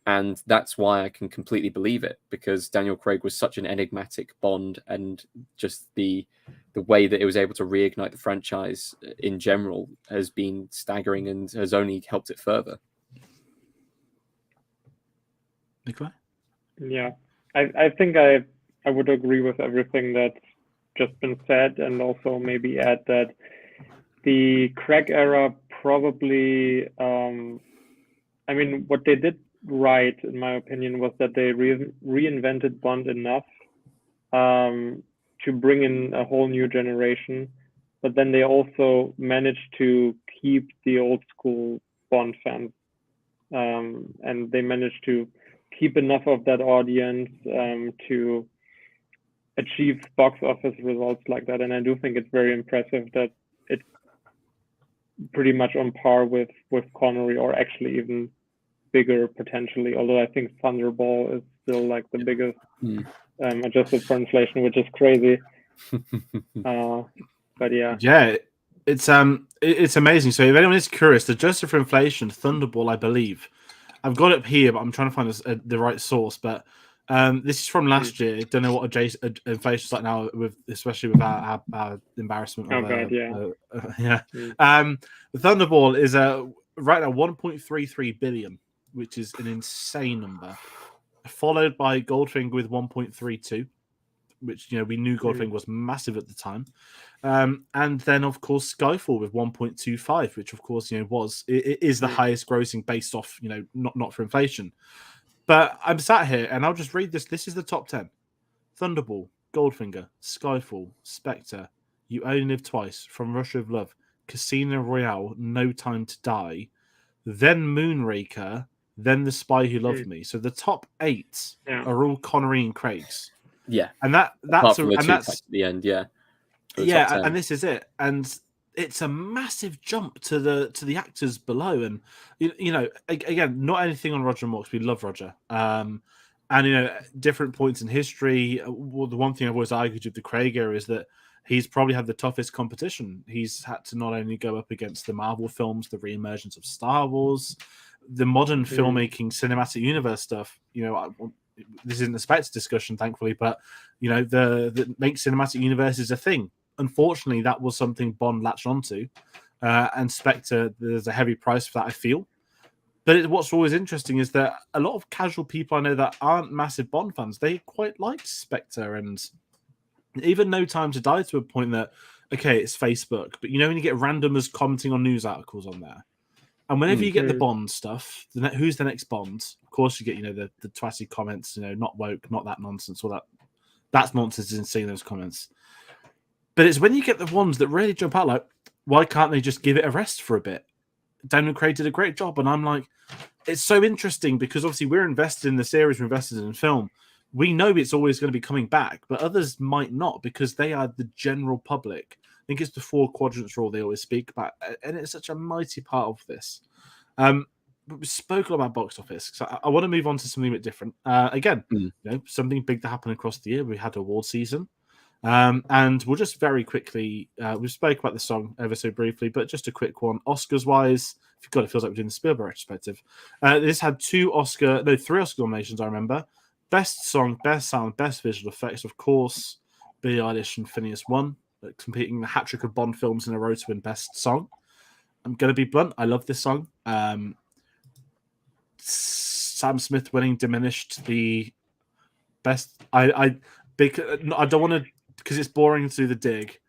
And that's why I can completely believe it, because Daniel Craig was such an enigmatic Bond, and just the way that it was able to reignite the franchise in general has been staggering and has only helped it further. Nikolai? Yeah, I think I would agree with everything that's just been said, and also maybe add that the Craig era probably, I mean, what they did right, in my opinion, was that they reinvented Bond enough to bring in a whole new generation, but then they also managed to keep the old school Bond fans, and they managed to keep enough of that audience to achieve box office results like that. And I do think it's very impressive that it's pretty much on par with Connery, or actually even bigger potentially, although I think Thunderball is still like the biggest adjusted for inflation, which is crazy. But yeah, it's amazing. So if anyone is curious, adjusted for inflation, Thunderball, I believe, I've got it here, but I'm trying to find the right source. But this is from last year. Don't know what inflation's like now, especially with our embarrassment. Oh god, yeah. The Thunderball is right now 1.33 billion, which is an insane number, followed by Goldfinger with 1.32, which we knew Goldfinger was massive at the time, and then of course Skyfall with 1.25, which of course it is the highest grossing based off not for inflation. But I'm sat here and I'll just read this. This is the top 10: Thunderball, Goldfinger, Skyfall, Spectre, You Only Live Twice, From Russia with Love, Casino Royale, No Time to Die, then Moonraker, then The Spy Who Loved Me. So the top 8 are all Connery and Craig's. Yeah, and that's at the end. And this is it, and it's a massive jump to the actors below, and again, not anything on Roger Moore, because we love Roger, and different points in history. Well, the one thing I've always argued with the Craig era is that he's probably had the toughest competition. He's had to not only go up against the Marvel films, the reemergence of Star Wars, the modern filmmaking cinematic universe stuff. This isn't a Spectre discussion, thankfully, but the make cinematic universe is a thing. Unfortunately, that was something Bond latched onto, and Spectre, there's a heavy price for that, I feel. But what's always interesting is that a lot of casual people I know that aren't massive Bond fans, they quite liked Spectre, and even No Time to Die, to a point that, okay, it's Facebook, but when you get randomers commenting on news articles on there, and whenever you get the Bond stuff, who's the next Bond? Of course, you get the twatty comments, not woke, not that nonsense, or that's nonsense in seeing those comments. But it's when you get the ones that really jump out, like, why can't they just give it a rest for a bit? Daniel Craig did a great job, and I'm like, it's so interesting, because obviously we're invested in the series, we're invested in film. We know it's always going to be coming back, but others might not, because they are the general public. I think it's the 4 quadrants rule they always speak about, and it's such a mighty part of this. But we spoke a lot about box office, so I want to move on to something a bit different. Again, something big that happened across the year. We had award season, and we'll just very quickly. We spoke about the song ever so briefly, but just a quick one. Oscars wise, God, it feels like we're doing the Spielberg retrospective. This had 3 Oscar nominations. I remember: best song, best sound, best visual effects. Of course, Billie Eilish and Phineas won, competing the hat trick of Bond films in a row to win best song. I'm going to be blunt. I love this song. Sam Smith winning diminished the best. I don't want to, because it's boring to do the dig.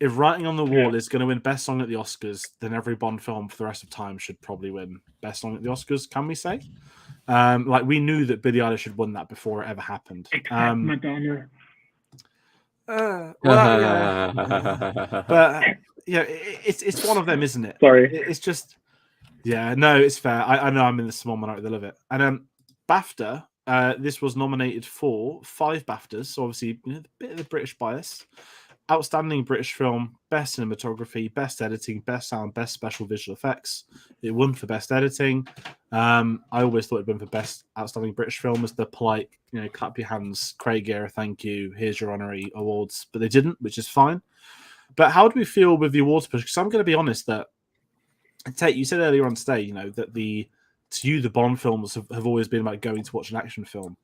If Writing on the Wall is going to win best song at the Oscars, then every Bond film for the rest of time should probably win best song at the Oscars. Can we say? We knew that Billie Eilish had won that before it ever happened. Madonna. But yeah, it's one of them, isn't it? Sorry. It's just, yeah, no, it's fair. I know I'm in the small minority that love it. And BAFTA, this was nominated for 5 BAFTAs, so obviously a bit of the British bias. Outstanding British Film, Best Cinematography, Best Editing, Best Sound, Best Special Visual Effects. It won for Best Editing. I always thought it'd been for Best Outstanding British Film as the polite, clap your hands, Craig era, thank you, here's your honorary awards. But they didn't, which is fine. But how do we feel with the awards push? Because I'm going to be honest that, Tate, you said earlier on today, that to you, the Bond films have always been about going to watch an action film.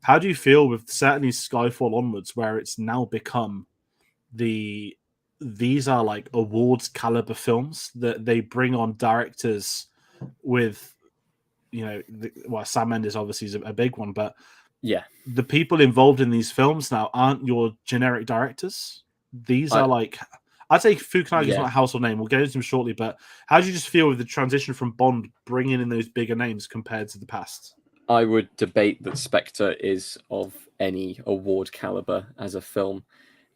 How do you feel with certainly Skyfall onwards, where it's now become these are like awards caliber films that they bring on directors with, Sam Mendes obviously is a big one, but yeah, the people involved in these films now aren't your generic directors. These are like, I'd say Fukunaga is not a household name. We'll get into him shortly, but how do you just feel with the transition from Bond bringing in those bigger names compared to the past? I would debate that Spectre is of any award caliber as a film.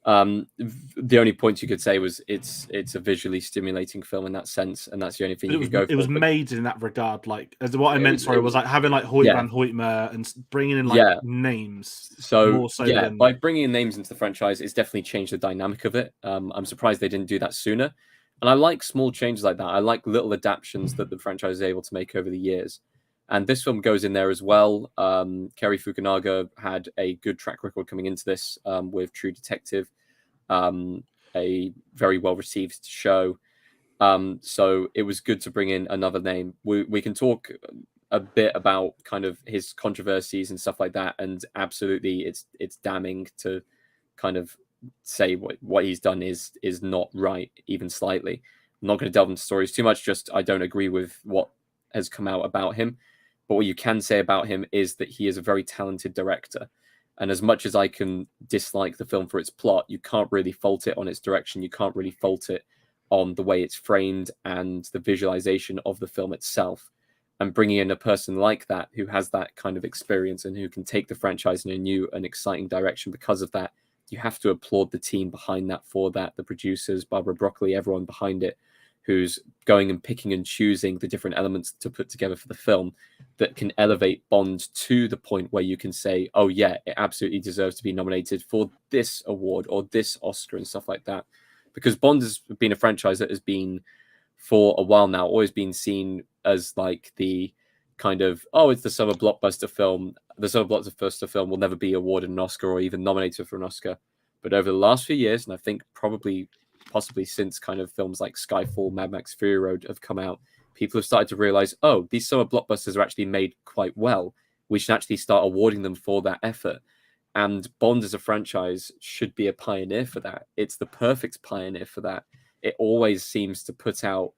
The only point you could say was it's a visually stimulating film in that sense, and that's the only thing you could go for. It was made in that regard. Like, as what I meant, was like having like Hoyt van Hoytma and bringing in like names. So, more so than... by bringing in names into the franchise, it's definitely changed the dynamic of it. I'm surprised they didn't do that sooner. And I like small changes like that. I like little adaptations that the franchise is able to make over the years. And this film goes in there as well. Kerry Fukunaga had a good track record coming into this with True Detective, a very well-received show. So it was good to bring in another name. We can talk a bit about kind of his controversies and stuff like that. And absolutely, it's damning to kind of say what he's done is not right, even slightly. I'm not going to delve into stories too much. Just I don't agree with what has come out about him. But what you can say about him is that he is a very talented director. And as much as I can dislike the film for its plot, you can't really fault it on its direction. You can't really fault it on the way it's framed and the visualization of the film itself. And bringing in a person like that, who has that kind of experience and who can take the franchise in a new and exciting direction because of that, you have to applaud the team behind that for that, the producers, Barbara Broccoli, everyone behind it, who's going and picking and choosing the different elements to put together for the film that can elevate Bond to the point where you can say, oh yeah, it absolutely deserves to be nominated for this award or this Oscar and stuff like that. Because Bond has been a franchise that has been, for a while now, always been seen as like the kind of, oh, it's the summer blockbuster film. The summer blockbuster film will never be awarded an Oscar or even nominated for an Oscar. But over the last few years, and I think possibly since kind of films like Skyfall, Mad Max Fury Road have come out, people have started to realize, oh, these summer blockbusters are actually made quite well. We should actually start awarding them for that effort. And Bond as a franchise should be a pioneer for that. It's the perfect pioneer for that. It always seems to put out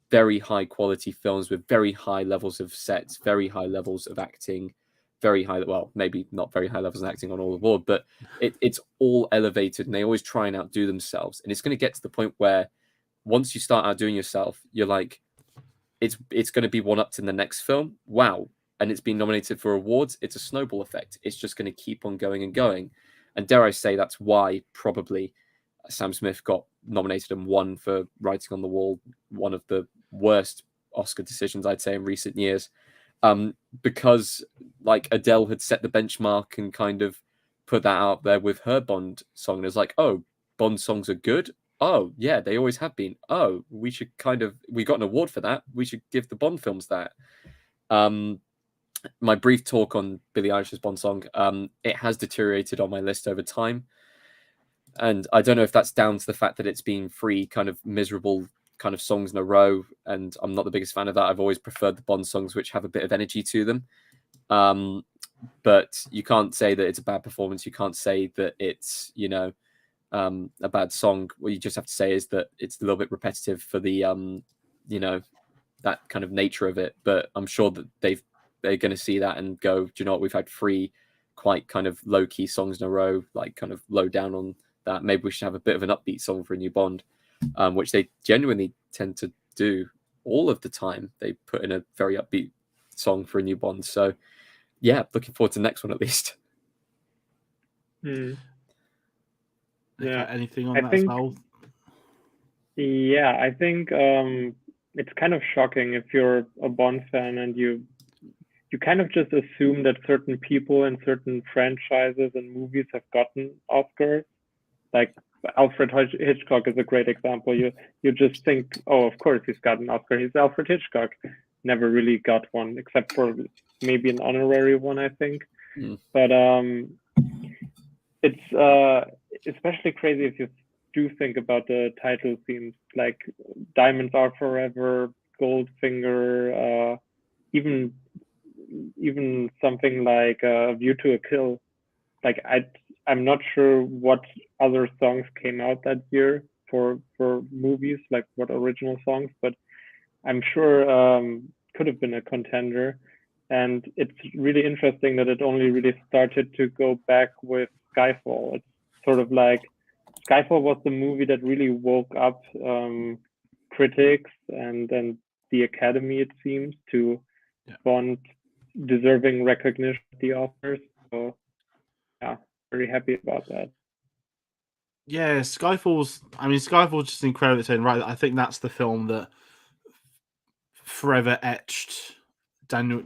very high quality films with very high levels of sets, very high levels of acting, maybe not very high levels of acting on all the board, but it's all elevated and they always try and outdo themselves. And it's going to get to the point where once you start outdoing yourself, you're like, it's going to be one up to the next film. Wow. And it's been nominated for awards. It's a snowball effect. It's just going to keep on going and going. And dare I say, that's why probably Sam Smith got nominated and won for Writing on the Wall, one of the worst Oscar decisions, I'd say, in recent years. Because like Adele had set the benchmark and kind of put that out there with her Bond song. And it's like, oh, Bond songs are good. Oh, yeah, they always have been. Oh, we got an award for that. We should give the Bond films that. My brief talk on Billie Eilish's Bond song, it has deteriorated on my list over time. And I don't know if that's down to the fact that it's been 3 kind of miserable kind of songs in a row. And I'm not the biggest fan of that. I've always preferred the Bond songs, which have a bit of energy to them. But you can't say that it's a bad performance. You can't say that it's, a bad song. What you just have to say is that it's a little bit repetitive for the, that kind of nature of it. But I'm sure that they're going to see that and go, do you know what? We've had 3 quite kind of low key songs in a row, like kind of low down on that. Maybe we should have a bit of an upbeat song for a new Bond, which they genuinely tend to do all of the time. They put in a very upbeat song for a new Bond. So yeah, looking forward to the next one at least. Yeah. anything on I that think, as well? yeah, I think it's kind of shocking if you're a Bond fan and you kind of just assume that certain people in certain franchises and movies have gotten Oscars. Like Alfred Hitchcock is a great example. You just think, oh, of course he's got an Oscar. He's Alfred Hitchcock. Never really got one, except for maybe an honorary one, I think. But it's especially crazy if you do think about the title themes, like Diamonds Are Forever, Goldfinger, even something like View to a Kill. Like I'm not sure what other songs came out that year for movies, like what original songs, but I'm sure could have been a contender. And it's really interesting that it only really started to go back with Skyfall. It's sort of like Skyfall was the movie that really woke up critics and the Academy, it seems, to Bond deserving recognition at the Oscars. So yeah, very happy about that. Yeah, Skyfall's just incredible in right. I think that's the film that forever etched Daniel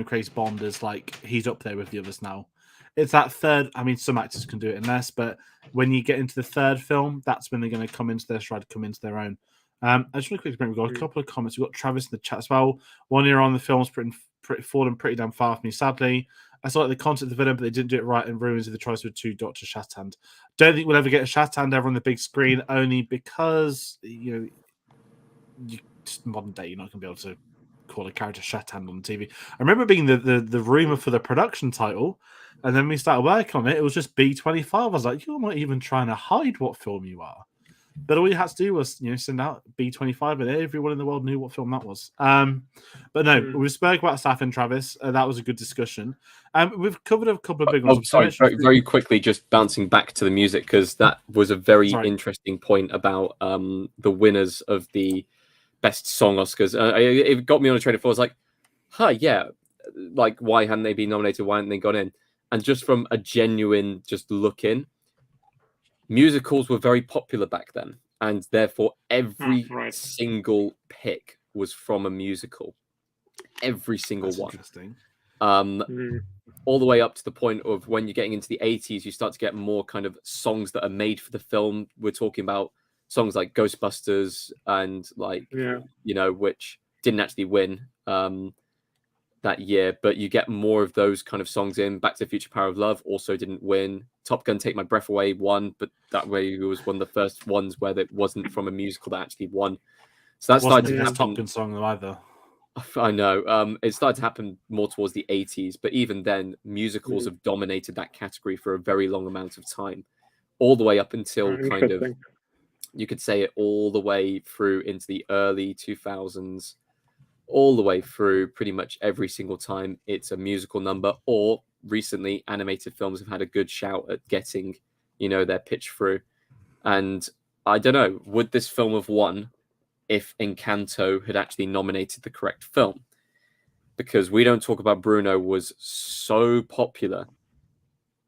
Craig's Bond as like he's up there with the others now. It's that third. I mean, some actors can do it in less, but when you get into the third film, that's when they're going to come into their stride, come into their own. I just want to quickly bring. We've got a couple of comments. We've got Travis in the chat as well. 1 year on, the film's fallen pretty damn far from me, sadly. I saw like the concept of the villain, but they didn't do it right and ruins the choice with 2 Dr. Shatand. Don't think we'll ever get a Shatand ever on the big screen, only because modern day you're not going to be able to call a character Shatand on TV. I remember being the rumor for the production title, and then we started working on it. It was just B25. I was like, you're not even trying to hide what film you are. But all you had to do was, send out B25, and everyone in the world knew what film that was. But no, we spoke about Saf and Travis. That was a good discussion. We've covered a couple of big ones. Sorry, very quickly, just bouncing back to the music, because that was a very interesting point about the winners of the Best Song Oscars. It got me on a train of thought. I was like, yeah, like why hadn't they been nominated? Why hadn't they got in? And just from a genuine just look in, musicals were very popular back then, and therefore every single pick was from a musical. Every single one. Interesting. All the way up to the point of when you're getting into the 80s, you start to get more kind of songs that are made for the film. We're talking about songs like Ghostbusters and like, which didn't actually win that year, but you get more of those kind of songs in. Back to the Future, Power of Love also didn't win. Top Gun, Take My Breath Away won, but that way it was one of the first ones where it wasn't from a musical that actually won. So that started to happen. Top Gun song either. I know. It started to happen more towards the 80s, but even then, musicals have dominated that category for a very long amount of time, all the way up until kind of, you could say it all the way through into the early 2000s, all the way through pretty much every single time it's a musical number, or recently animated films have had a good shout at getting, their pitch through. And I don't know, would this film have won if Encanto had actually nominated the correct film? Because We Don't Talk About Bruno was so popular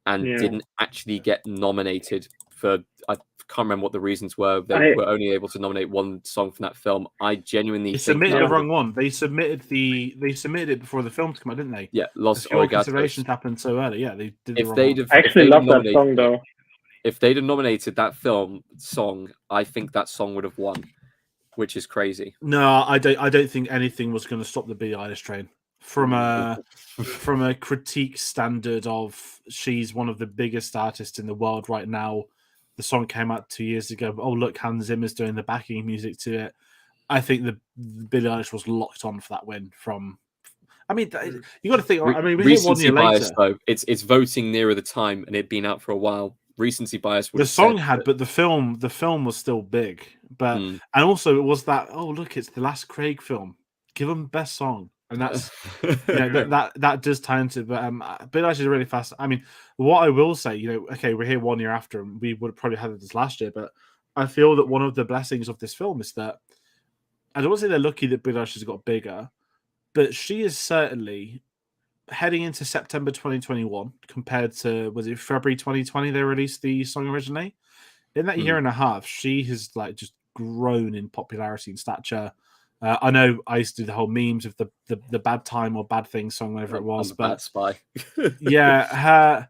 and didn't actually get nominated for, I can't remember what the reasons were. They were only able to nominate one song from that film. I genuinely think submitted the wrong one. They submitted it before the film to come out, didn't they? Yeah, Los Orgasmos. Considerations happened so early. Yeah, they did. I actually love that song though. If they'd have nominated that film song, I think that song would have won, which is crazy. No, I don't think anything was going to stop the Billie Eilish train. From a critique standard of she's one of the biggest artists in the world right now. The song came out 2 years ago. Oh, look, Hans Zimmer's doing the backing music to it. I think the Billie Eilish was locked on for that win. You got to think. I mean, we hit 1 year bias, later. Though it's voting nearer the time, and it been out for a while. Recency bias. The song had, but the film was still big. But and also it was that. Oh, look, it's the last Craig film. Give him best song. And that's that does tie into it. But Billie Eilish is really fast. I mean, what I will say, okay, we're here 1 year after, and we would have probably had this last year, but I feel that one of the blessings of this film is that I don't want to say they're lucky that Billie Eilish has got bigger, but she is certainly heading into September 2021 compared to, was it February 2020 they released the song originally? in that year and a half, she has like just grown in popularity and stature. I know I used to do the whole memes of the bad time or bad thing song, whatever it was, I'm a bad spy. yeah,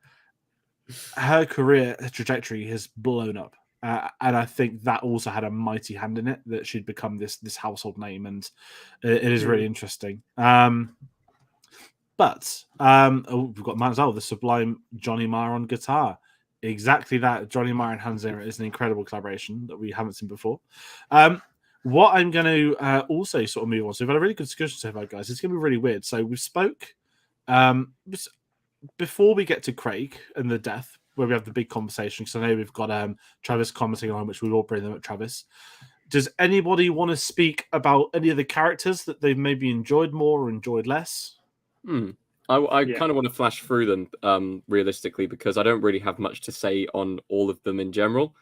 her career trajectory has blown up. And I think that also had a mighty hand in it, that she'd become this household name, and it is really interesting. But we've got Matt Zell, the sublime Johnny Marr on guitar. Exactly that. Johnny Marr and Hans Zimmer is an incredible collaboration that we haven't seen before. What I'm going to also sort of move on. So we've had a really good discussion so far, guys. It's going to be really weird. So we spoke before we get to Craig and the death, where we have the big conversation, because I know we've got Travis commenting on, which we will bring them at Travis. Does anybody want to speak about any of the characters that they've maybe enjoyed more or enjoyed less? I kind of want to flash through them realistically, because I don't really have much to say on all of them in general.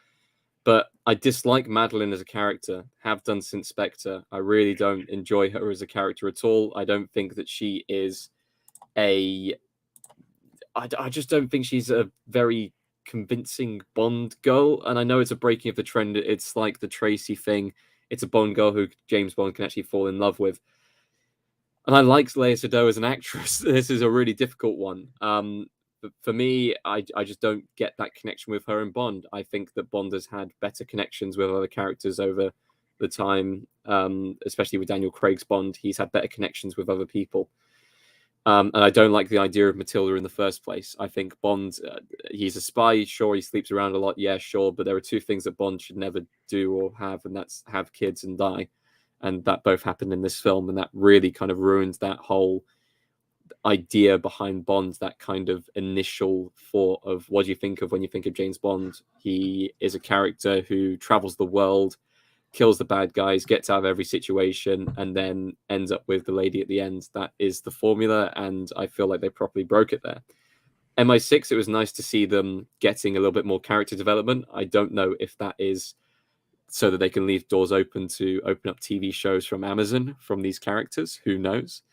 But I dislike Madeline as a character, have done since Spectre. I really don't enjoy her as a character at all. I don't think that she is I just don't think she's a very convincing Bond girl. And I know it's a breaking of the trend. It's like the Tracy thing. It's a Bond girl who James Bond can actually fall in love with. And I liked Lea Seydoux as an actress. This is a really difficult one. But for me, I just don't get that connection with her and Bond. I think that Bond has had better connections with other characters over the time, especially with Daniel Craig's Bond. He's had better connections with other people. And I don't like the idea of Matilda in the first place. I think Bond, he's a spy. Sure, he sleeps around a lot. Yeah, sure. But there are two things that Bond should never do or have, and that's have kids and die. And that both happened in this film. And that really kind of ruins that whole idea behind Bond, that kind of initial thought of what do you think of when you think of James Bond. He is a character who travels the world, kills the bad guys, gets out of every situation, and then ends up with the lady at the end. That is the formula, and I feel like they properly broke it there. MI6, it was nice to see them getting a little bit more character development. I don't know if that is so that they can leave doors open to open up TV shows from Amazon from these characters. Who knows?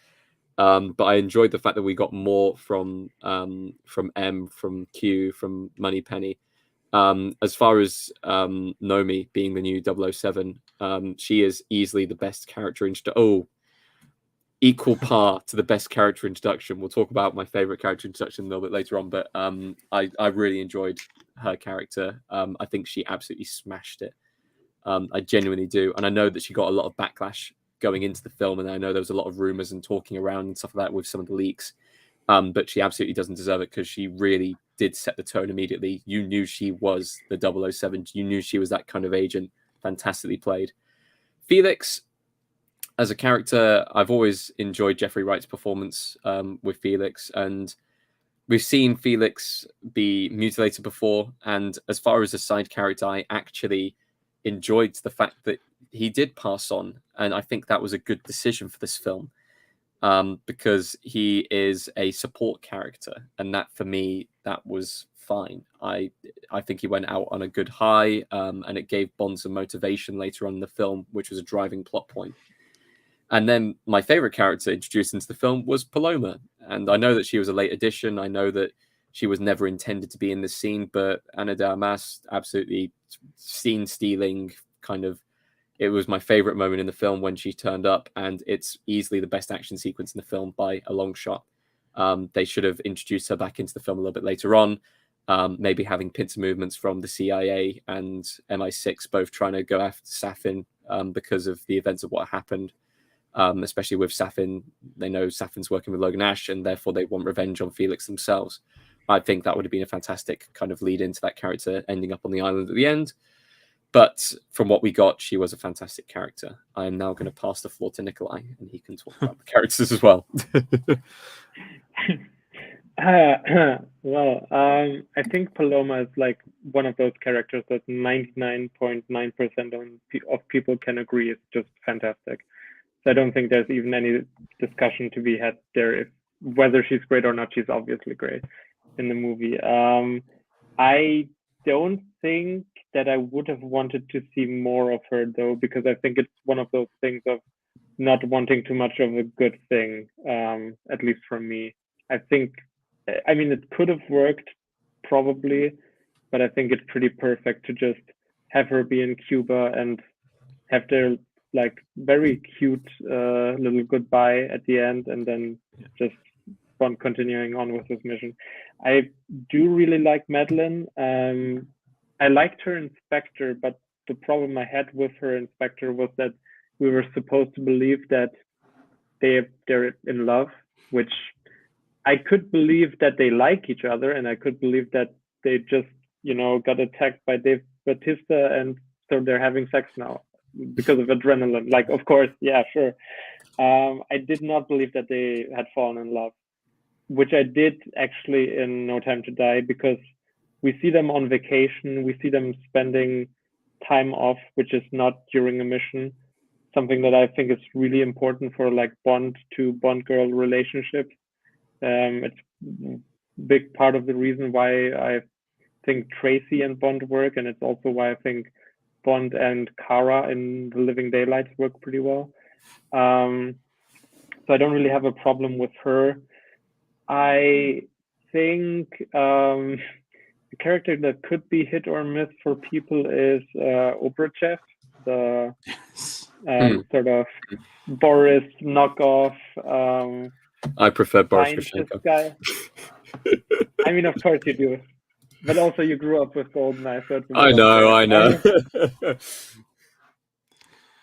But I enjoyed the fact that we got more from M, from Q, from Moneypenny. As far as Nomi being the new 007, she is easily the best character equal par to the best character introduction. We'll talk about my favorite character introduction a little bit later on, but I really enjoyed her character. I think she absolutely smashed it. I genuinely do. And I know that she got a lot of backlash going into the film, and I know there was a lot of rumors and talking around and stuff like that with some of the leaks. But she absolutely doesn't deserve it, because she really did set the tone immediately. You knew she was the 007. You knew she was that kind of agent. Fantastically played. Felix, as a character, I've always enjoyed Jeffrey Wright's performance with Felix, and we've seen Felix be mutilated before. And as far as a side character, I actually enjoyed the fact that he did pass on, and I think that was a good decision for this film. Because he is a support character, and that for me, that was fine. I think he went out on a good high, and it gave Bond some motivation later on in the film, which was a driving plot point. And then my favorite character introduced into the film was Paloma, and I know that she was a late addition. I know that she was never intended to be in this scene, but Ana de Armas, absolutely scene stealing kind of. It was my favorite moment in the film when she turned up, and it's easily the best action sequence in the film by a long shot. They should have introduced her back into the film a little bit later on, maybe having pincer movements from the CIA and MI6 both trying to go after Safin because of the events of what happened, especially with Safin. They know Safin's working with Logan Ash, and therefore they want revenge on Felix themselves. I think that would have been a fantastic kind of lead into that character ending up on the island at the end. But from what we got, she was a fantastic character. I am now going to pass the floor to Nikolai, and he can talk about the characters as well. Well, I think Paloma is like one of those characters that 99.9% of people can agree is just fantastic. So I don't think there's even any discussion to be had there. Whether she's great or not, she's obviously great in the movie. I don't think that I would have wanted to see more of her, though, because I think it's one of those things of not wanting too much of a good thing, at least for me. I mean, it could have worked probably, but I think it's pretty perfect to just have her be in Cuba and have their like very cute little goodbye at the end, and then just Bond continuing on with his mission. I do really like Madeline. I liked her in Spectre, but the problem I had with her in Spectre was that we were supposed to believe that they're in love, which I could believe that they like each other, and I could believe that they just, got attacked by Dave Bautista, and so they're having sex now because of adrenaline. Like, of course, yeah, sure. I did not believe that they had fallen in love, which I did actually in No Time to Die, because we see them on vacation, we see them spending time off, which is not during a mission. Something that I think is really important for like Bond to Bond girl relationships. It's a big part of the reason why I think Tracy and Bond work, and it's also why I think Bond and Kara in The Living Daylights work pretty well. So I don't really have a problem with her. I think a character that could be hit or miss for people is Obrachev, the sort of Boris knockoff. I prefer Boris scientist guy. I mean, of course you do, but also you grew up with Goldeneye, so it's I know.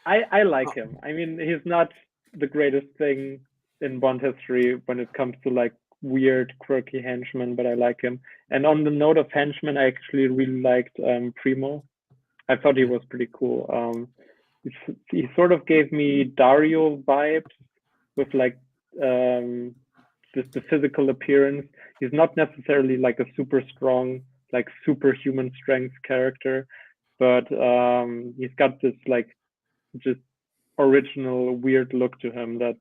I like him. I mean, he's not the greatest thing in Bond history when it comes to like weird, quirky henchmen, but I like him. And on the note of henchmen, I actually really liked Primo. I thought he was pretty cool. He sort of gave me Dario vibes with like just the physical appearance. He's not necessarily like a super strong, like superhuman strength character, but he's got this like just original weird look to him that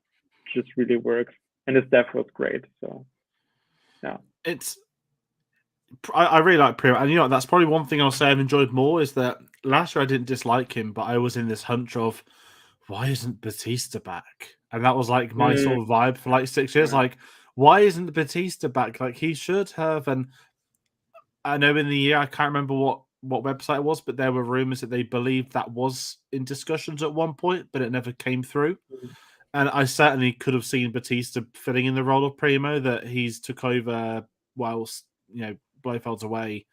just really works. And his death was great. So yeah. I really like Primo, and that's probably one thing I'll say I've enjoyed more is that last year I didn't dislike him, but I was in this hunch of why isn't Batista back? And that was like my sort of vibe for like 6 years. Like, why isn't Batista back? Like he should have. And I know in the year I can't remember what website it was, but there were rumors that they believed that was in discussions at one point, but it never came through. And I certainly could have seen Batista filling in the role of Primo that he's took over whilst Blofeld's away.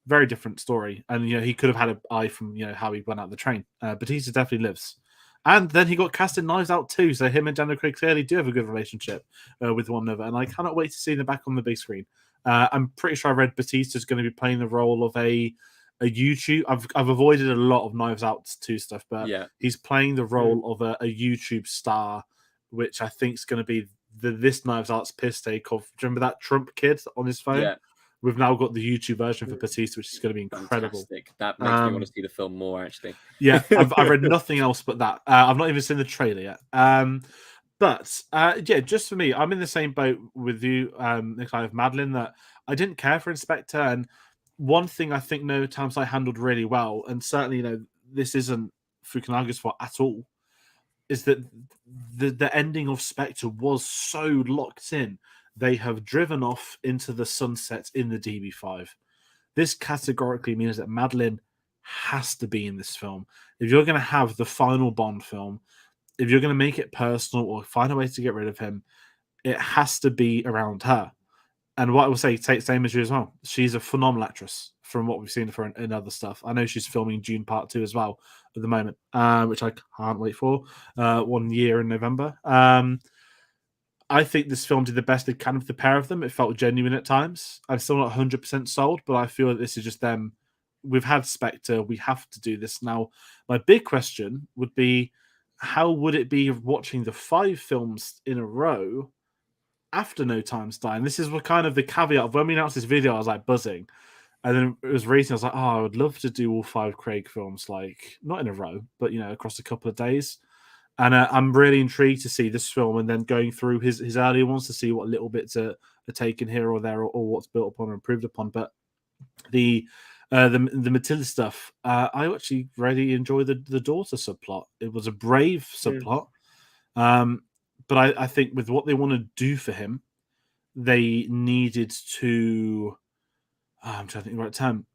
Very different story, and he could have had an eye from how he went out the train. Batista definitely lives, and then he got cast in Knives Out too. So him and Daniel Craig clearly do have a good relationship with one another, and I cannot wait to see them back on the big screen. I'm pretty sure I read Batista's going to be playing the role of a YouTube. I've avoided a lot of Knives Out 2 stuff, but he's playing the role of a YouTube star, which I think is going to be this Knives Out's piss take of. Do you remember that Trump kid on his phone? Yeah. We've now got the YouTube version for Batista, which is going to be incredible. Fantastic. That makes me want to see the film more, actually. Yeah, I've read nothing else but that. I've not even seen the trailer yet. But just for me, I'm in the same boat with you, Nikolai, of Madeline, that I didn't care for Inspector. And one thing I think No Time to Die handled really well, and certainly, this isn't Fukunaga's fault at all, is that the ending of Spectre was so locked in. They have driven off into the sunset in the DB5. This categorically means that Madeline has to be in this film. If you're going to have the final Bond film, if you're going to make it personal or find a way to get rid of him, it has to be around her. And what I will say, Tayte, same as you as well. She's a phenomenal actress from what we've seen for in other stuff. I know she's filming Dune Part 2 as well at the moment, which I can't wait for. 1 year in November. I think this film did the best it can with the pair of them. It felt genuine at times. I'm still not 100% sold, but I feel that this is just them. We've had Spectre. We have to do this. Now, my big question would be, how would it be watching the 5 films in a row after No Time to Die? And this is what kind of the caveat of when we announced this video, I was like buzzing. And then it was recent, I was like, I would love to do all 5 Craig films, like not in a row, but across a couple of days. And I'm really intrigued to see this film and then going through his earlier ones to see what little bits are taken here or there or what's built upon or improved upon. But the Matilda stuff, I actually really enjoy the daughter subplot. It was a brave subplot. But I think with what they want to do for him, they needed to... I'm trying to think of the right term.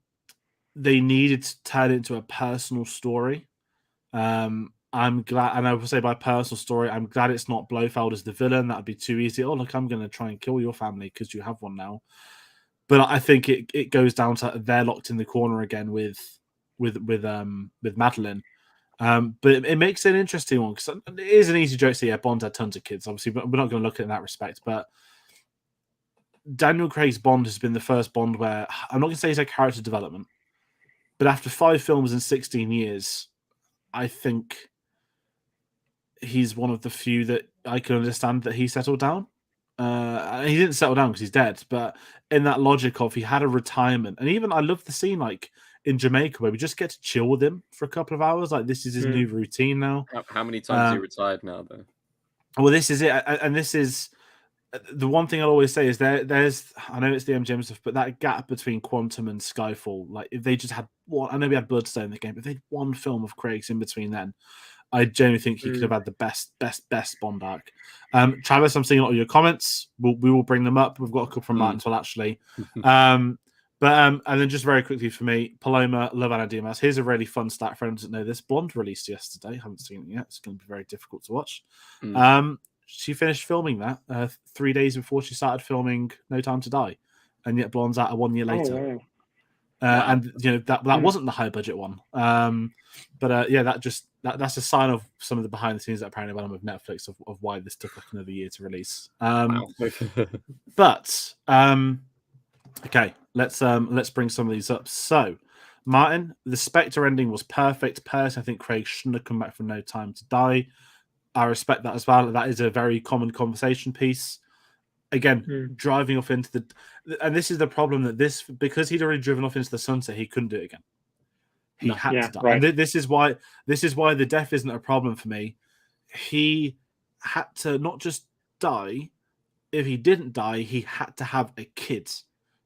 they needed to turn it into a personal story. I'm glad, and I will say by personal story, I'm glad it's not Blofeld as the villain. That'd be too easy. Oh, look, I'm going to try and kill your family because you have one now. But I think it goes down to they're locked in the corner again with Madeline. But it makes it an interesting one because it is an easy joke to say, yeah, Bond had tons of kids. Obviously, but we're not going to look at it in that respect. But Daniel Craig's Bond has been the first Bond where I'm not going to say he's had character development, but after 5 films in 16 years, I think he's one of the few that I can understand that he settled down. He didn't settle down because he's dead, but in that logic of he had a retirement, and even I love the scene like in Jamaica where we just get to chill with him for a couple of hours. Like this is his new routine now. How many times has he retired now, though? Well, this is it, and this is the one thing I'll always say is there's I know it's the MGM stuff, but that gap between Quantum and Skyfall, like if they just had one, I know we had Bloodstone in the game, but if they had one film of Craig's in between then, I genuinely think he could have had the best Bond arc. Travis, I'm seeing a lot of your comments. We will bring them up. We've got a couple from Martin as well, actually. And then just very quickly for me, Paloma, love Ana Dimas. Here's a really fun stat for anyone that know this. Blonde released yesterday. Haven't seen it yet. It's going to be very difficult to watch. She finished filming that 3 days before she started filming No Time to Die, and yet Blonde's out 1 year later. Oh, wow. And you know that wasn't the high budget one. Yeah, that's a sign of some of the behind the scenes that apparently went on with Netflix of why this took like another year to release. Okay, let's bring some of these up. So, Martin, the Spectre ending was perfect. Personally, I think Craig shouldn't have come back from No Time to Die. I respect that as well. That is a very common conversation piece. Again, driving off into the, and this is the problem that because he'd already driven off into the sunset, he couldn't do it again. He had to die. Right. And this is why the death isn't a problem for me. He had to not just die. If he didn't die, he had to have a kid.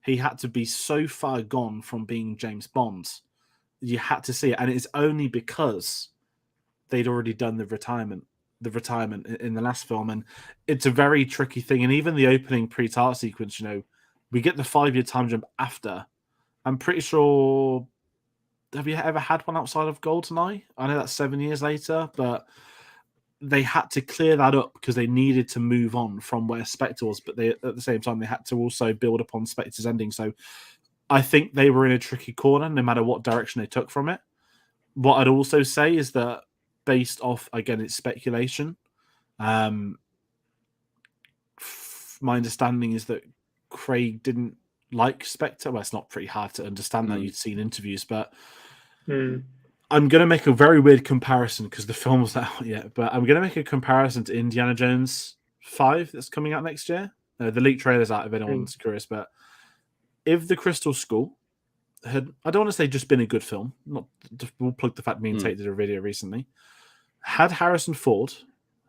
He had to be so far gone from being James Bond. You had to see it, and it's only because they'd already done the retirement in the last film, and it's a very tricky thing. And even the opening pre-tart sequence, you know, we get the 5-year time jump after. I'm pretty sure. Have you ever had one outside of GoldenEye? I know that's 7 years later, but they had to clear that up because they needed to move on from where Spectre was, but at the same time they had to also build upon Spectre's ending. So I think they were in a tricky corner no matter what direction they took from it. What I'd also say is that based off, again, it's speculation. My understanding is that Craig didn't like Spectre. Well, it's not pretty hard to understand that. You'd seen interviews, but I'm going to make a very weird comparison because the film's not out yet, but I'm going to make a comparison to Indiana Jones 5 that's coming out next year. The leaked trailer's out if anyone's curious, but if The Crystal Skull had, I don't want to say just been a good film, we'll plug the fact me and Tayte did a video recently, had Harrison Ford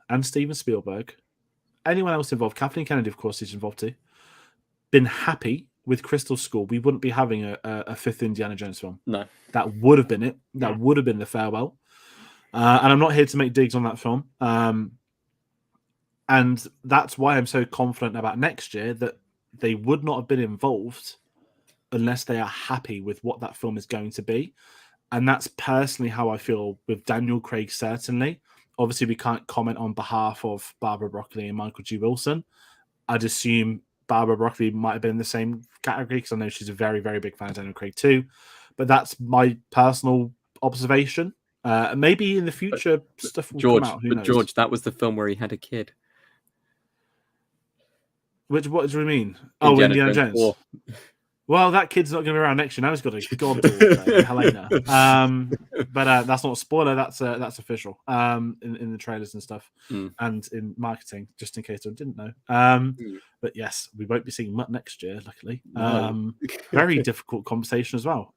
and Steven Spielberg, anyone else involved, Kathleen Kennedy, of course, is involved too, been happy with Crystal Skull, we wouldn't be having a fifth Indiana Jones film. No. That would have been it. That would have been the farewell. And I'm not here to make digs on that film. And that's why I'm so confident about next year that they would not have been involved unless they are happy with what that film is going to be. And that's personally how I feel with Daniel Craig, certainly. Obviously, we can't comment on behalf of Barbara Broccoli and Michael G. Wilson. I'd assume Barbara Broccoli might have been in the same category because I know she's a very, very big fan of Daniel Craig too. But that's my personal observation. Maybe in the future stuff will come out. Who knows? George, that was the film where he had a kid. What do you mean? Indiana Jones. Well, that kid's not going to be around next year. Now he's got a goddaughter, Helena. But that's not a spoiler. That's official in the trailers and stuff and in marketing, just in case I didn't know. But yes, we won't be seeing Mutt next year, luckily. Very difficult conversation as well.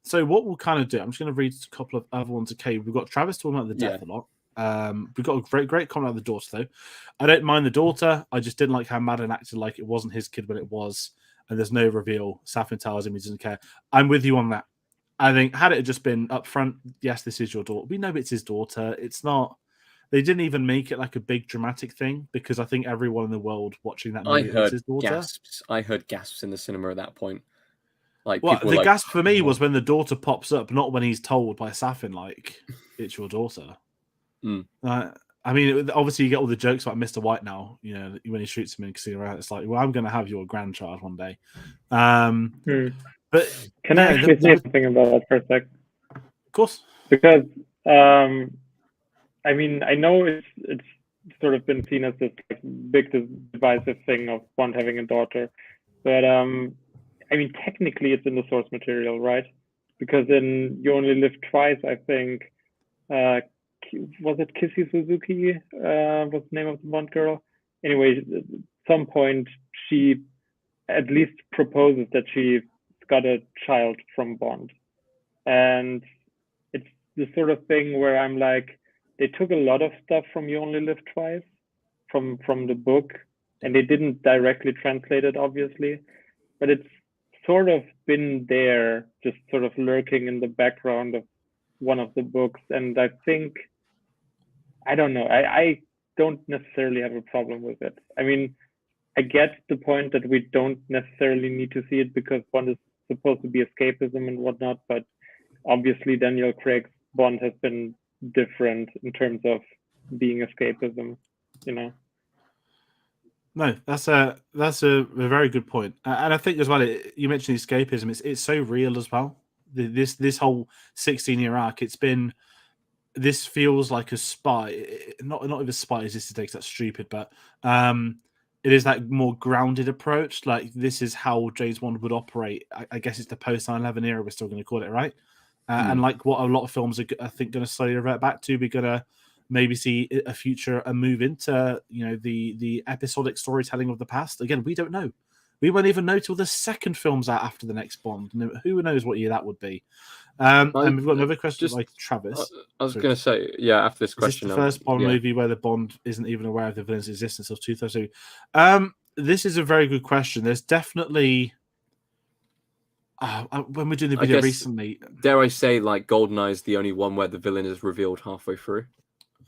So what we'll kind of do, I'm just going to read a couple of other ones. Okay, we've got Travis talking about the death a lot. We've got a great comment on the daughter, though. I don't mind the daughter. I just didn't like how Madeline acted like it wasn't his kid when it was. And there's no reveal. Safin tells him he doesn't care. I'm with you on that. I think had it just been up front, yes, this is your daughter. We know it's his daughter. It's not. They didn't even make it like a big dramatic thing because I think everyone in the world watching that movie is his daughter. I heard gasps in the cinema at that point. Like, Well, people the were like, gasp for me was when the daughter pops up, not when he's told by Safin, like, it's your daughter. Mm. I mean, obviously, you get all the jokes about Mr. White now, you know, when he shoots him in Casino Royale. It's like, well, I'm going to have your grandchild one day. But can I actually say something about that for a sec? Of course. Because, I mean, I know it's sort of been seen as this like, big divisive thing of Bond having a daughter. But, I mean, technically, it's in the source material, right? Because in You Only Live Twice, I think, was it Kissy Suzuki? What's the name of the Bond girl? Anyway, at some point, she at least proposes that she's got a child from Bond. And it's the sort of thing where I'm like, they took a lot of stuff from You Only Live Twice, from the book, and they didn't directly translate it, obviously, but it's sort of been there, just sort of lurking in the background of one of the books. And I think, I don't know, I don't necessarily have a problem with it. I mean, I get the point that we don't necessarily need to see it because Bond is supposed to be escapism and whatnot, but obviously Daniel Craig's Bond has been different in terms of being escapism, you know. No, that's a very good point, and I think as well. You mentioned escapism; it's so real as well. This whole 16-year arc, it's been. This feels like a spy, not if a spy is just takes that stupid, but it is that more grounded approach. Like this is how James Bond would operate. I guess it's the post 9/11 era. We're still going to call it, right? And like what a lot of films are, I think, going to slowly revert back to. We're going to maybe see a future a move into the episodic storytelling of the past. Again, we don't know. We won't even know till the second film's out after the next Bond. Who knows what year that would be? And we've got another question by Travis. I was going to say, yeah, after this question. Is this the first Bond movie where the Bond isn't even aware of the villain's existence of 2002? This is a very good question. There's definitely... when we're doing the video recently... Dare I say, like, GoldenEye is the only one where the villain is revealed halfway through?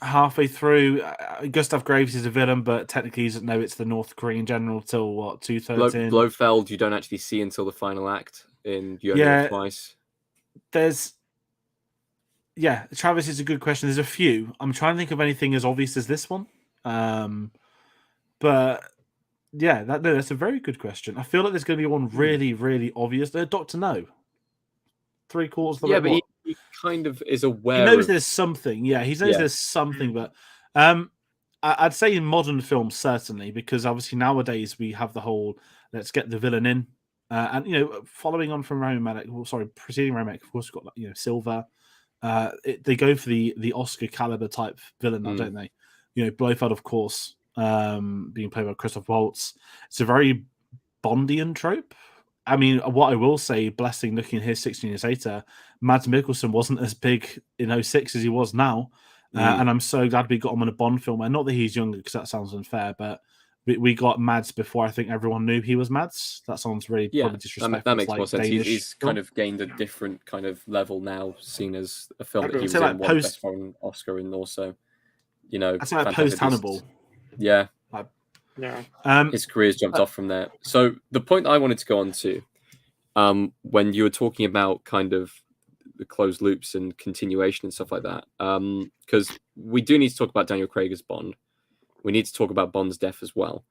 Halfway through, Gustav Graves is a villain, but technically he doesn't know it's the North Korean general till, what, 2013? Blofeld you don't actually see until the final act in You Only Live Twice. Travis is a good question. There's a few. I'm trying to think of anything as obvious as this one. But yeah, that's a very good question. I feel like there's going to be one really, really obvious. Dr. No. 3/4 of the way. Yeah, but he kind of is aware. He knows there's something. Yeah, he knows there's something. But I'd say in modern films, certainly, because obviously nowadays we have the whole let's get the villain in. And, following on from preceding Rami Malek, of course, we've got, Silver. They go for the Oscar caliber type villain now, don't they? Blofeld, of course, being played by Christoph Waltz. It's a very Bondian trope. I mean, what I will say, blessing looking here 16 years later, Mads Mikkelsen wasn't as big in 06 as he was now. And I'm so glad we got him on a Bond film. And not that he's younger, because that sounds unfair, but we got Mads before I think everyone knew he was Mads. That sounds really probably disrespectful. That makes more sense. He's kind of gained a different kind of level now, seen as a film that he was in, won Best Foreign Oscar, and also, I'd say like post Hannibal. Yeah. Yeah. His career's jumped off from there. So the point I wanted to go on to, when you were talking about kind of the closed loops and continuation and stuff like that, because we do need to talk about Daniel Craig as Bond. We need to talk about Bond's death as well.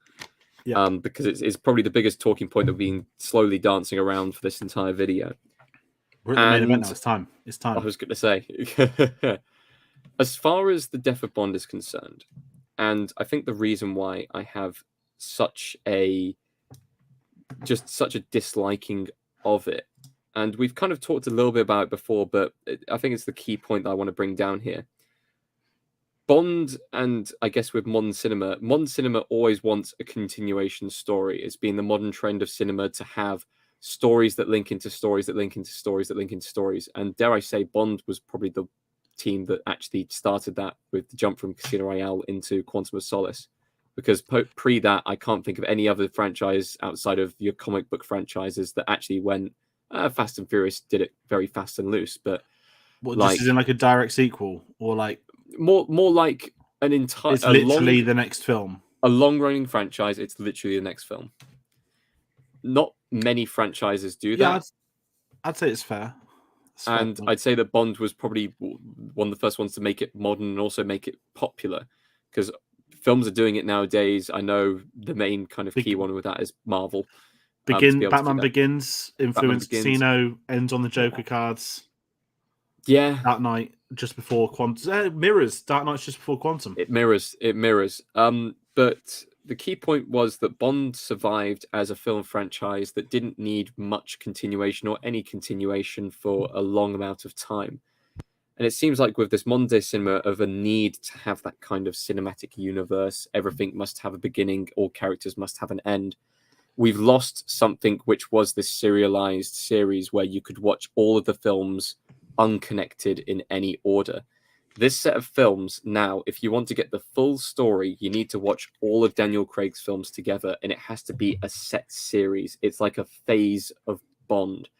Yeah. Because it's probably the biggest talking point that we've been slowly dancing around for this entire video. We're at the main event now. It's time. I was going to say. As far as the death of Bond is concerned, and I think the reason why I have such a disliking of it, and we've kind of talked a little bit about it before, but I think it's the key point that I want to bring down here. Bond, and I guess with modern cinema always wants a continuation story. It's been the modern trend of cinema to have stories that link into stories that link into stories that link into stories. And dare I say, Bond was probably the team that actually started that with the jump from Casino Royale into Quantum of Solace. Because pre that, I can't think of any other franchise outside of your comic book franchises that actually went Fast and Furious did it very fast and loose. But just in like a direct sequel or like more like an entire. It's literally the next film. A long-running franchise. It's literally the next film. Not many franchises do that. I'd say it's fair. And I'd say that Bond was probably one of the first ones to make it modern and also make it popular, because films are doing it nowadays. I know the main kind of key one with that is Marvel. Batman Begins influenced Casino, ends on the Joker cards. Yeah. Dark Knight just before Quantum. Mirrors. Dark Knight's just before Quantum. It mirrors. But the key point was that Bond survived as a film franchise that didn't need much continuation or any continuation for a long amount of time. And it seems like with this modern day cinema of a need to have that kind of cinematic universe, everything must have a beginning, all characters must have an end. We've lost something which was this serialized series where you could watch all of the films unconnected in any order. This set of films now, if you want to get the full story, you need to watch all of Daniel Craig's films together, and it has to be a set series. It's like a phase of Bond,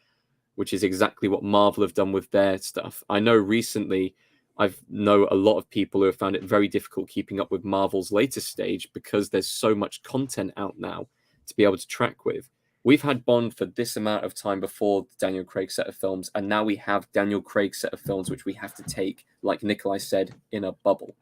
which is exactly what Marvel have done with their stuff. I know recently I know a lot of people who have found it very difficult keeping up with Marvel's latest stage because there's so much content out now to be able to track with. We've had Bond for this amount of time before the Daniel Craig set of films, and now we have Daniel Craig set of films, which we have to take, like Nikolai said, in a bubble.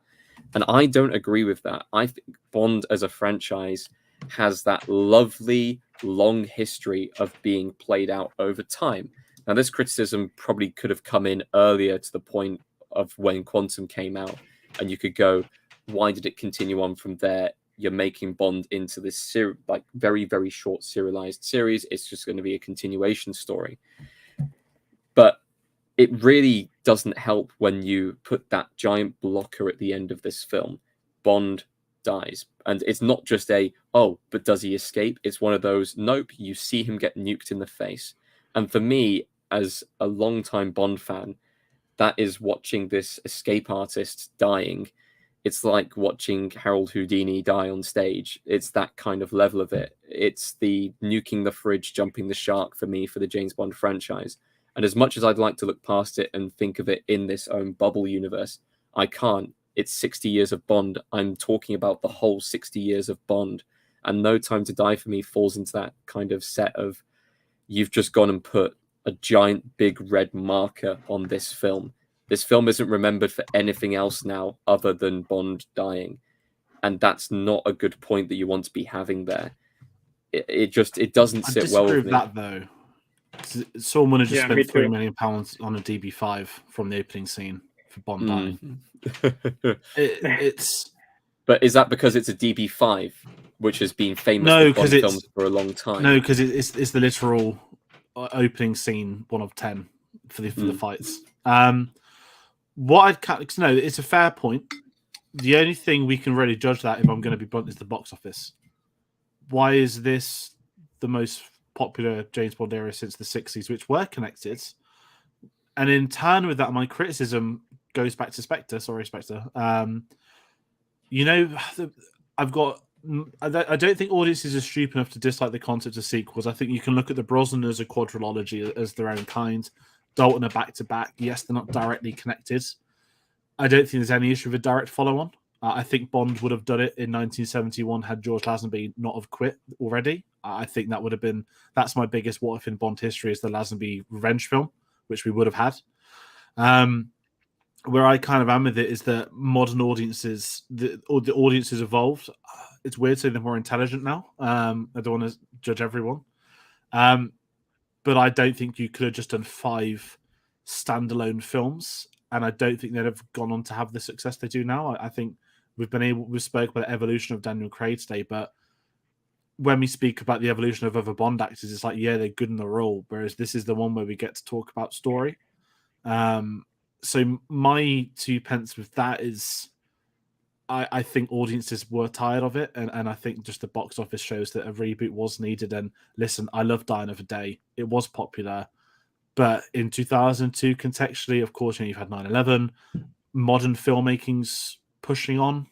And I don't agree with that. I think Bond as a franchise has that lovely, long history of being played out over time. Now, this criticism probably could have come in earlier to the point of when Quantum came out, and you could go, why did it continue on from there? You're making Bond into this very, very short serialized series. It's just going to be a continuation story. But it really doesn't help when you put that giant blocker at the end of this film. Bond dies. And it's not just but does he escape? It's one of those, nope, you see him get nuked in the face. And for me, as a longtime Bond fan, that is watching this escape artist dying. It's like watching Harold Houdini die on stage. It's that kind of level of it. It's the nuking the fridge, jumping the shark for me for the James Bond franchise. And as much as I'd like to look past it and think of it in this own bubble universe, I can't. It's 60 years of Bond. I'm talking about the whole 60 years of Bond. And No Time to Die for me falls into that kind of set of, you've just gone and put a giant big red marker on this film. This film isn't remembered for anything else now other than Bond dying. And that's not a good point that you want to be having there. It doesn't sit well with me. I disagree with that, though. Someone has just spent £3 million on a DB5 from the opening scene for Bond dying. But is that because it's a DB5, which has been famous for Bond films for a long time? No, because it's the literal opening scene, 1 of 10 for the fights. It's a fair point. The only thing we can really judge that, if I'm going to be blunt, is the box office. Why is this the most popular James Bond era since the 60s, which were connected? And in turn with that, my criticism goes back to Spectre. Sorry, Spectre. I don't think audiences are stupid enough to dislike the concept of sequels. I think you can look at the Brosnan as a quadrilogy as their own kind. Dalton are back-to-back. Yes, they're not directly connected. I don't think there's any issue with a direct follow-on. I think Bond would have done it in 1971 had George Lazenby not have quit already. I think that would have been... That's my biggest what-if in Bond history, is the Lazenby revenge film, which we would have had. Where I kind of am with it is that modern audiences, the audience has evolved. It's weird to say they're more intelligent now. I don't want to judge everyone. But I don't think you could have just done 5 standalone films, and I don't think they'd have gone on to have the success they do now. I think we've spoke about the evolution of Daniel Craig today, but when we speak about the evolution of other Bond actors, it's like, yeah, they're good in the role, whereas this is the one where we get to talk about story. So my 2 pence with that is, I think audiences were tired of it, and I think just the box office shows that a reboot was needed. And listen, I love Die Another Day. It was popular, but in 2002, contextually, of course, you've had 9/11, modern filmmaking's pushing on.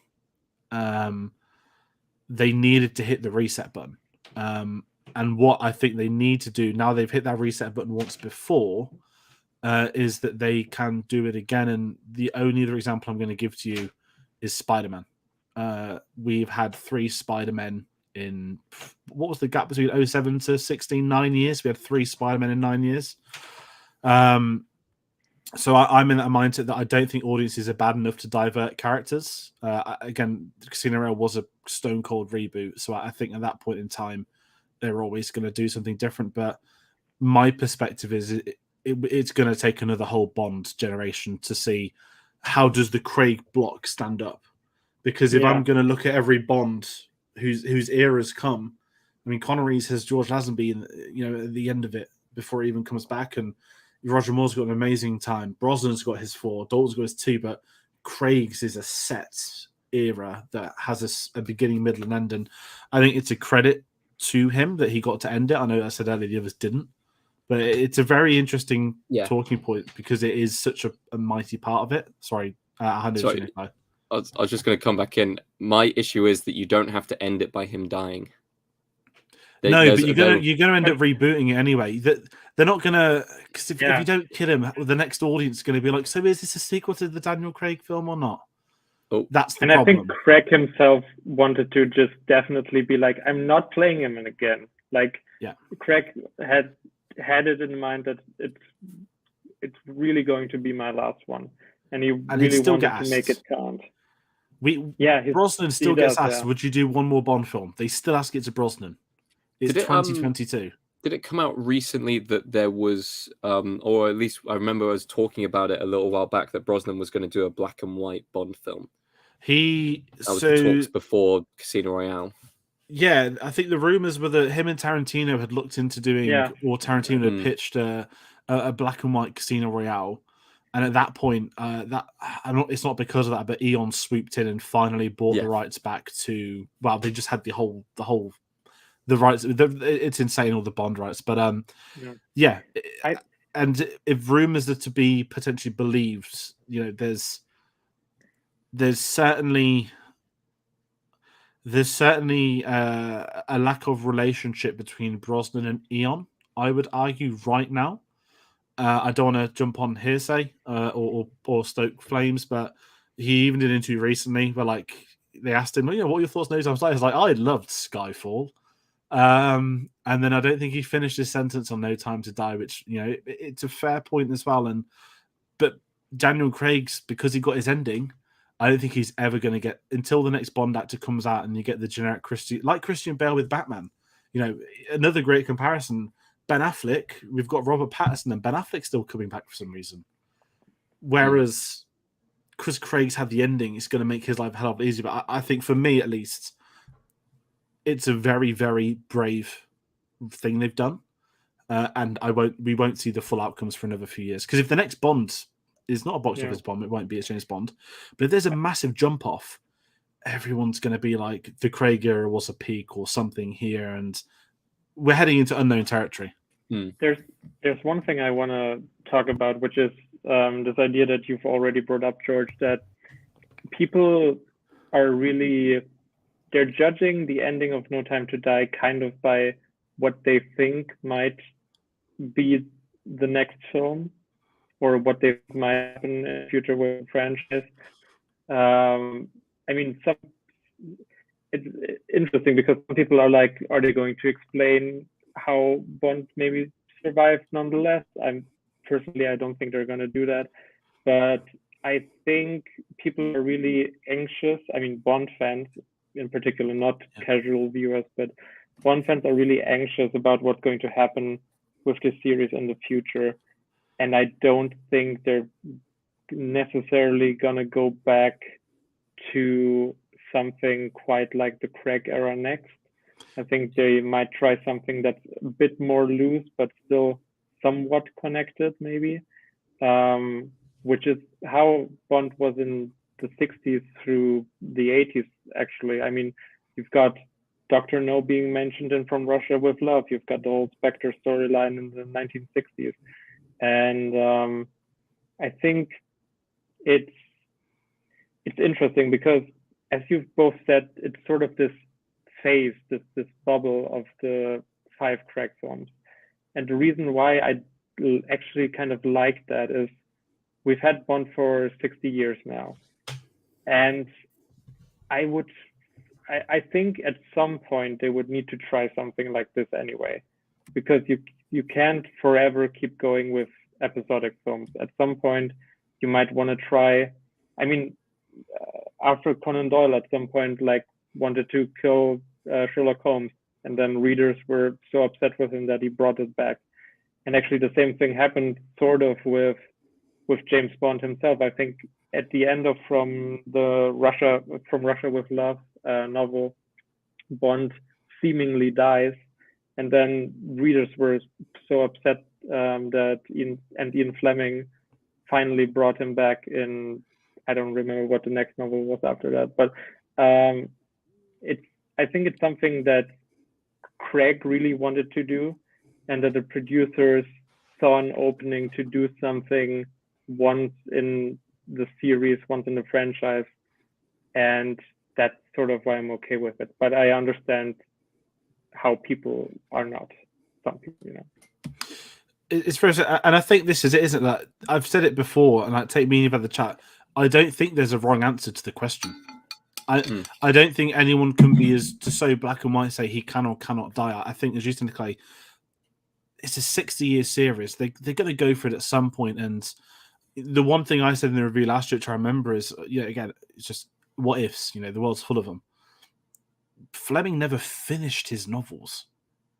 They needed to hit the reset button. And what I think they need to do, now they've hit that reset button once before, is that they can do it again. And the only other example I'm going to give to you is Spider-Man. We've had 3 Spider-Men in what was the gap between 07 to 16? 9 years. We had 3 Spider-Men in 9 years. So I'm in that mindset that I don't think audiences are bad enough to divert characters. Again, Casino Royale was a stone cold reboot, so I think at that point in time they're always going to do something different. But my perspective is it's going to take another whole Bond generation to see how does the Craig block stand up. Because if I'm going to look at every Bond whose era's come, I mean, Connery's has George Lazenby, at the end of it before he even comes back, and Roger Moore's got an amazing time. Brosnan's got his 4, Dalton's got his 2, but Craig's is a set era that has a beginning, middle, and end. And I think it's a credit to him that he got to end it. I know I said earlier the others didn't, but it's a very interesting talking point because it is such a mighty part of it. Sorry, I hand over to you, Nikolai. I was just going to come back in. My issue is that you don't have to end it by him dying. But you're gonna end up rebooting it anyway. They're not gonna, because if you don't kill him, the next audience is gonna be like, so is this a sequel to the Daniel Craig film or not? Oh, that's the problem. I think Craig himself wanted to just definitely be like, I'm not playing him again. Like, Craig had it in mind that it's really going to be my last one, and he really wanted to make it count. Brosnan still gets asked, would you do one more Bond film? They still ask it to Brosnan. It's 2022. Did it come out recently that there was, or at least I remember us talking about it a little while back, that Brosnan was going to do a black and white Bond film? That was the talks before Casino Royale. Yeah, I think the rumors were that him and Tarantino had looked into doing, or Tarantino had pitched a black and white Casino Royale. And at that point, it's not because of that, but Eon swooped in and finally bought the rights back to. Well, they just had the rights. It's insane, all the Bond rights, but and if rumors are to be potentially believed, there's certainly a lack of relationship between Brosnan and Eon. I would argue right now. I don't want to jump on hearsay or stoke flames, but he even did an interview recently where they asked him, what are your thoughts on those? I was like, I loved Skyfall. And then I don't think he finished his sentence on No Time to Die, which, it's a fair point as well. But Daniel Craig's, because he got his ending, I don't think he's ever going to get, until the next Bond actor comes out and you get the generic Christian Bale with Batman. Another great comparison. Ben Affleck, we've got Robert Pattinson, and Ben Affleck's still coming back for some reason. Whereas Chris Craig's had the ending, it's going to make his life a hell of easier. But I think for me, at least, it's a very, very brave thing they've done. And we won't see the full outcomes for another few years. Because if the next Bond is not a box office Bond, it won't be a James Bond. But if there's a massive jump off, everyone's going to be like, the Craig era was a peak or something here. And we're heading into unknown territory. There's one thing I want to talk about, which is this idea that you've already brought up, George, that people are they're judging the ending of No Time to Die kind of by what they think might be the next film or what they might happen in the future with the franchise. It's interesting because some people are like, are they going to explain how Bond maybe survived nonetheless? I don't think they're going to do that, but I think people are really anxious. Bond fans in particular, not casual viewers, but Bond fans are really anxious about what's going to happen with this series in the future. And I don't think they're necessarily going to go back to something quite like the Craig era next. I think they might try something that's a bit more loose, but still somewhat connected, maybe, which is how Bond was in the 60s through the 80s, actually. You've got Dr. No being mentioned in From Russia with Love. You've got the whole Spectre storyline in the 1960s. And I think it's interesting because, as you've both said, it's sort of this phase, this bubble of the 5 Craig films. And the reason why I actually kind of like that is we've had Bond for 60 years now. And I would I think at some point they would need to try something like this anyway, because you can't forever keep going with episodic films. At some point, you might want to try. I mean, Arthur Conan Doyle at some point like wanted to kill Sherlock Holmes, and then readers were so upset with him that he brought it back. And actually, the same thing happened sort of with James Bond himself. I think at the end of From Russia with Love novel, Bond seemingly dies, and then readers were so upset that Ian Fleming finally brought him back in. I don't remember what the next novel was after that, but I think it's something that Craig really wanted to do, and that the producers saw an opening to do something once in the series, once in the franchise, and that's sort of why I'm okay with it. But I understand how people are not. Some people, It's very, and I think this is it, isn't that? I've said it before, and I take meaning about the chat. I don't think there's a wrong answer to the question. I don't think anyone can be as to so black and white say he can or cannot die. I think, as you said, Nikolai, it's a 60-year series. They're going to go for it at some point. And the one thing I said in the review last year, which I remember, is again, it's just what ifs. The world's full of them. Fleming never finished his novels.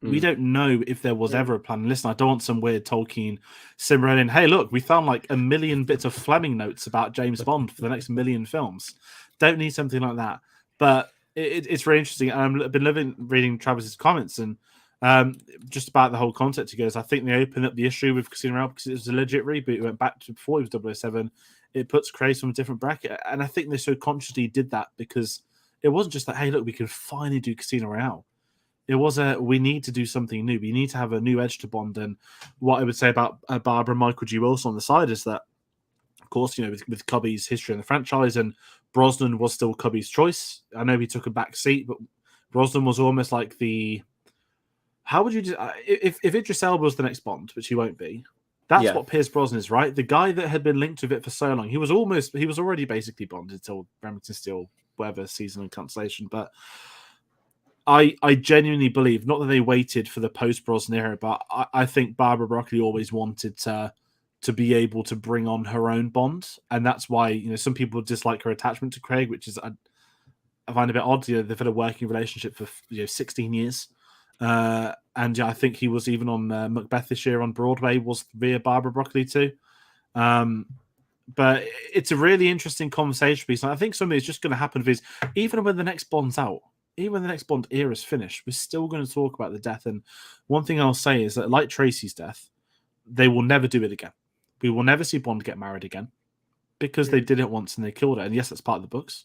We don't know if there was ever a plan. Listen, I don't want some weird Tolkien Silmarillion. Hey, look, we found like 1 million bits of Fleming notes about James Bond for the next 1 million films. Don't need something like that. But it's very interesting. And I've been reading Travis's comments and just about the whole concept. He goes, I think they opened up the issue with Casino Royale because it was a legit reboot. It went back to before it was 007. It puts Craig on a different bracket. And I think they so consciously did that because it wasn't just that, hey, look, we can finally do Casino Royale. It was we need to do something new. We need to have a new edge to Bond. And what I would say about Barbara and Michael G. Wilson on the side is that, of course, with Cubby's history in the franchise, and Brosnan was still Cubby's choice. I know he took a back seat, but Brosnan was almost like the. How would you if Idris Elba was the next Bond, which he won't be? That's what Pierce Brosnan is, right? The guy that had been linked with it for so long. He was already basically Bond until Remington Steele, whatever season and cancellation, but. I genuinely believe, not that they waited for the post-Brosnan era, but I think Barbara Broccoli always wanted to be able to bring on her own Bond, and that's why some people dislike her attachment to Craig, which is I find a bit odd. They've had a working relationship for 16 years, and I think he was even on Macbeth this year on Broadway was via Barbara Broccoli too. But it's a really interesting conversation piece, and I think something is just going to happen because even when the next Bond's out. Even when the next Bond era is finished, we're still going to talk about the death. And one thing I'll say is that, like Tracy's death, they will never do it again. We will never see Bond get married again because they did it once and they killed her. And yes, that's part of the books.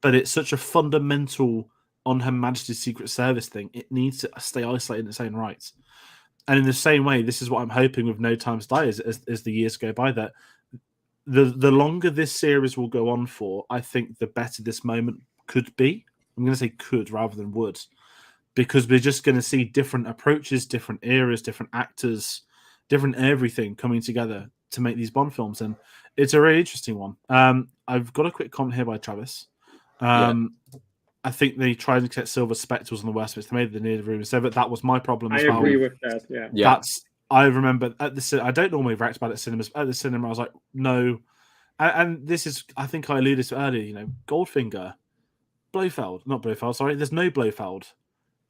But it's such a fundamental on Her Majesty's Secret Service thing. It needs to stay isolated in its own right. And in the same way, this is what I'm hoping with No Time to Die as the years go by, that the longer this series will go on for, I think the better this moment could be. I'm going to say could rather than would, because we're just going to see different approaches, different eras, different actors, different everything coming together to make these Bond films. And it's a really interesting one. I've got a quick comment here by Travis. I think they tried to get Silver Spectres on the West, which they made the near the room. So that was my problem as well. I agree with that, yeah. I remember I don't normally react about it at cinemas. At the cinema, I was like, no. And this is, I think I alluded to earlier, Goldfinger, there's no Blofeld.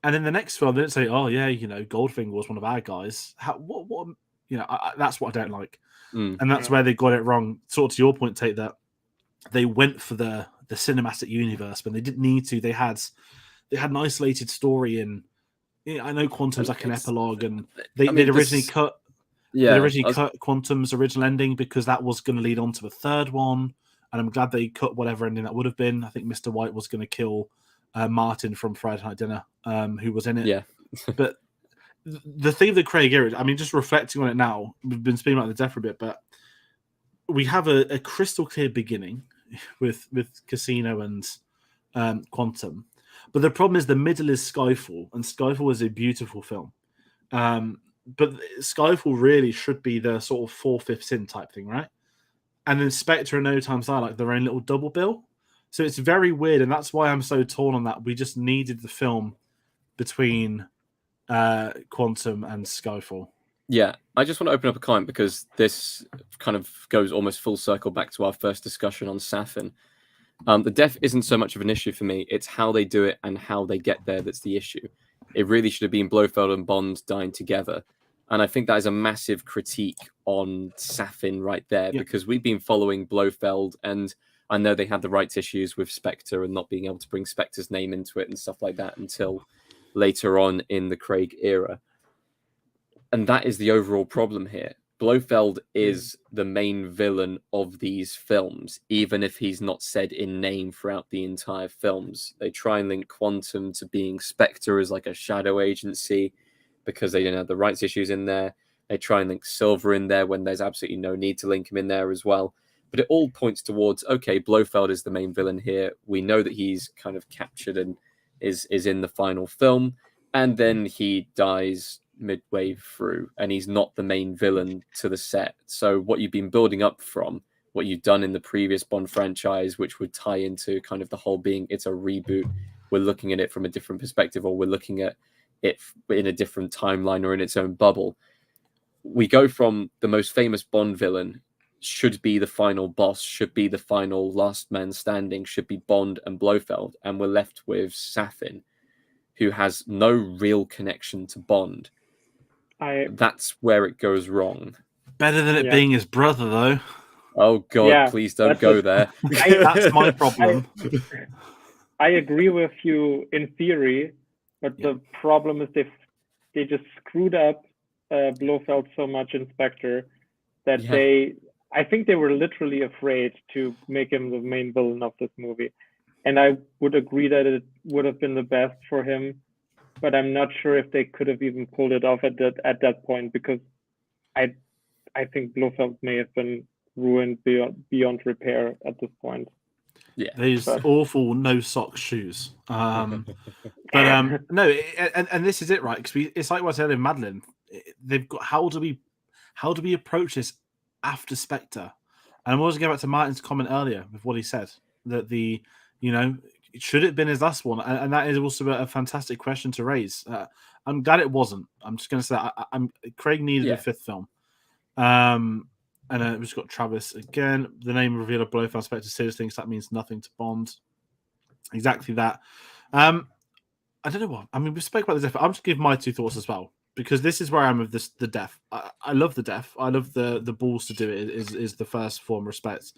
And in the next film, they didn't say, oh, yeah, Goldfinger was one of our guys. That's what I don't like. And that's where they got it wrong. Sort of to your point, Tate, that they went for the cinematic universe, but they didn't need to. They had an isolated story in, I know Quantum's like an epilogue, and they'd originally cut Quantum's original ending because that was going to lead on to a third one. And I'm glad they cut whatever ending that would have been. I think Mr. White was going to kill Martin from Friday Night Dinner, who was in it. Yeah. But the thing that Craig era, just reflecting on it now, we've been speaking about the death for a bit, but we have a crystal clear beginning with Casino and Quantum. But the problem is the middle is Skyfall, and Skyfall is a beautiful film. But Skyfall really should be the sort of 4/5 sin type thing, right? And then Spectre and No Time to Die like their own little double bill. So it's very weird, and that's why I'm so torn on that. We just needed the film between Quantum and Skyfall. Yeah, I just want to open up a comment because this kind of goes almost full circle back to our first discussion on Safin. The death isn't so much of an issue for me. It's how they do it and how they get there that's the issue. It really should have been Blofeld and Bond dying together. And I think that is a massive critique on Safin right there, because we've been following Blofeld, and I know they had the rights issues with Spectre and not being able to bring Spectre's name into it and stuff like that until later on in the Craig era. And that is the overall problem here. Blofeld is the main villain of these films, even if he's not said in name throughout the entire films. They try and link Quantum to being Spectre as like a shadow agency because they don't have the rights issues in there. They try and link Silver in there when there's absolutely no need to link him in there as well. But it all points towards, okay, Blofeld is the main villain here. We know that he's kind of captured and is in the final film. And then he dies midway through, and he's not the main villain to the set. So what you've been building up from, what you've done in the previous Bond franchise, which would tie into kind of the whole being it's a reboot, we're looking at it from a different perspective, or we're looking at it in a different timeline or in its own bubble. We go from the most famous Bond villain should be the final boss, should be the final last man standing, should be Bond and Blofeld, and we're left with Safin, who has no real connection to Bond. That's where it goes wrong. Better than it being his brother, though. Oh, God, please don't go there. That's my problem. I agree with you in theory, but the problem is they just screwed up Blofeld so much in Spectre that I think they were literally afraid to make him the main villain of this movie. And I would agree that it would have been the best for him, but I'm not sure if they could have even pulled it off at that point, because I think Blofeld may have been ruined beyond repair at this point. Yeah, these awful no sock shoes. No, and this is it, right? Because it's like what I said in Madeline. They've got how do we approach this after Spectre? And I'm always going back to Martin's comment earlier with what he said, that should it have been his last one? And that is also a fantastic question to raise. I'm glad it wasn't. I'm just going to say Craig needed a fifth film. And we've just got Travis again. The name reveal of Blofeld Spectre Series thinks that means nothing to Bond. Exactly that. I don't know what. I mean, we spoke about the death. I'm just give my two thoughts as well, because this is where I am with this. The death. I love the death. I love the balls to do it. Is the first form of respect.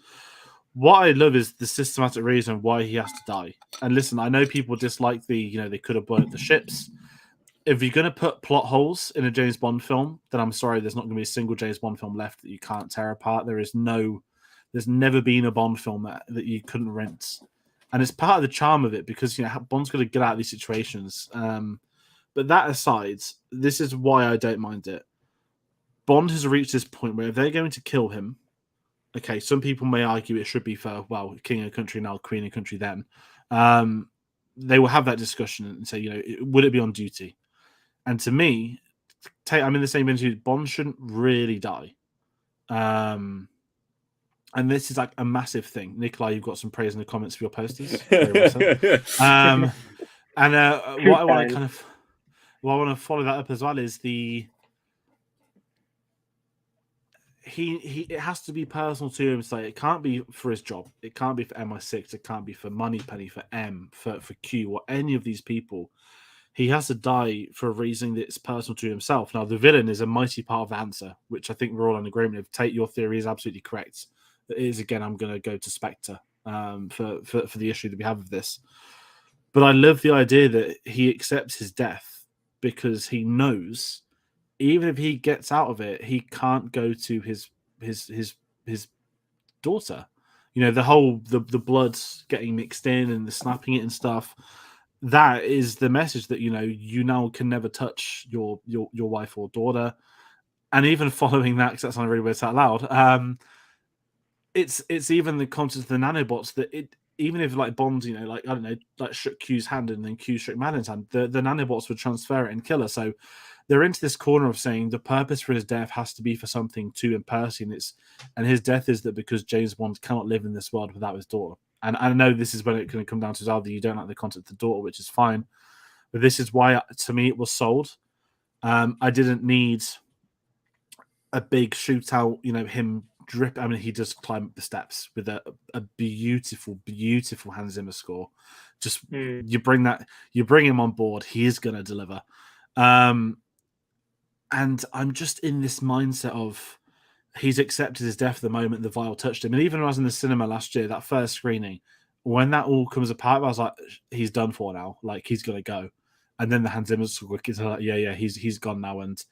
What I love is the systematic reason why he has to die. And listen, I know people dislike they could have burnt the ships. If you're going to put plot holes in a James Bond film, then I'm sorry, there's not going to be a single James Bond film left that you can't tear apart. There's never been a Bond film that you couldn't rinse. And it's part of the charm of it, because Bond's got to get out of these situations. But that aside, this is why I don't mind it. Bond has reached this point where if they're going to kill him, okay, some people may argue it should be for, well, king of a country now, queen of a country then. They will have that discussion and say, would it be on duty? And to me, I'm in the same industry. Bond shouldn't really die. And this is like a massive thing. Nikolai, you've got some praise in the comments for your posters. Very well, what I want to follow that up as well is it has to be personal to him. So it can't be for his job. It can't be for MI6. It can't be for Moneypenny, for M, for Q, or any of these people. He has to die for a reason that's personal to himself. Now, the villain is a mighty part of the answer, which I think we're all in agreement with. Tate, your theory is absolutely correct. It is, again, I'm going to go to Spectre for the issue that we have with this. But I love the idea that he accepts his death because he knows, even if he gets out of it, he can't go to his daughter. The blood getting mixed in and the snapping it and stuff. That is the message that you now can never touch your wife or daughter. And even following that, because that's not really weird to say out loud, it's even the concept of the nanobots that even if like Bond, I don't know, like shook Q's hand and then Q shook Madeline's hand, the nanobots would transfer it and kill her. So they're into this corner of saying the purpose for his death has to be for something to him personally, and his death is that because James Bond cannot live in this world without his daughter. And I know this is when it's going to come down to either you don't like the content of the daughter, which is fine, but this is why, to me, it was sold. I didn't need a big shootout, him drip. I mean, he does climb up the steps with a beautiful, beautiful Hans Zimmer score. Just you bring him on board, he is going to deliver. And I'm just in this mindset of he's accepted his death the moment the vial touched him. And even when I was in the cinema last year, that first screening, when that all comes apart, I was like, he's done for now. Like, he's going to go. And then the Hans Zimmer score is like, yeah, he's gone now. And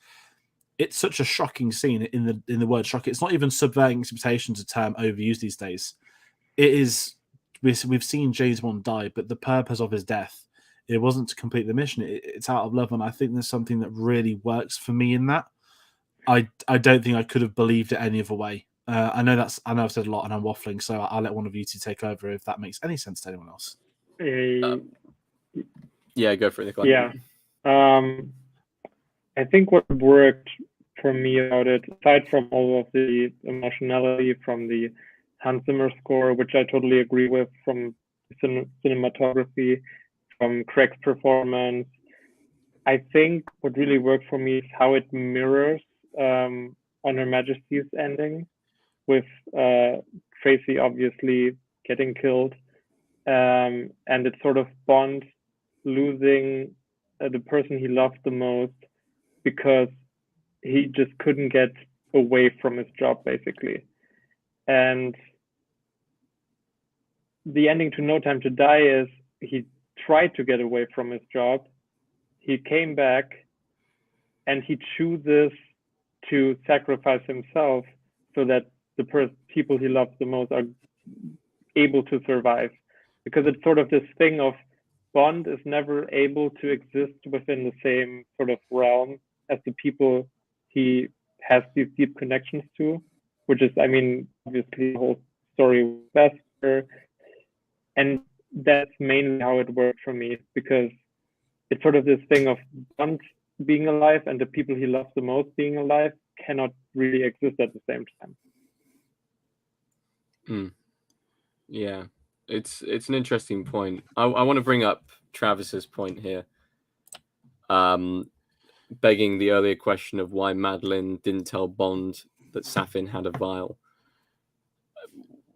it's such a shocking scene in the word shock. It's not even subverting expectations, a term overused these days. It is. We've seen James Bond die, but the purpose of his death, it wasn't to complete the mission. It's out of love, and I think there's something that really works for me in that. I don't think I could have believed it any other way. I know I've said a lot and I'm waffling, so I'll let one of you two take over if that makes any sense to anyone else. Yeah, go for it, Nikolai. Yeah. I think what worked for me about it, aside from all of the emotionality from the Hans Zimmer score, which I totally agree with, from cinematography, from Craig's performance, I think what really worked for me is how it mirrors On Her Majesty's ending, with Tracy obviously getting killed, and it's sort of Bond losing the person he loved the most because he just couldn't get away from his job, basically. And the ending to No Time to Die is he tried to get away from his job, he came back, and he chooses to sacrifice himself so that the people he loves the most are able to survive. Because it's sort of this thing of Bond is never able to exist within the same sort of realm as the people he has these deep connections to, which is, I mean, obviously the whole story with Vesper. And that's mainly how it worked for me, because it's sort of this thing of Bond being alive and the people he loves the most being alive cannot really exist at the same time. Yeah, it's an interesting point. I want to bring up Travis's point here, begging the earlier question of why Madeline didn't tell Bond that Safin had a vial,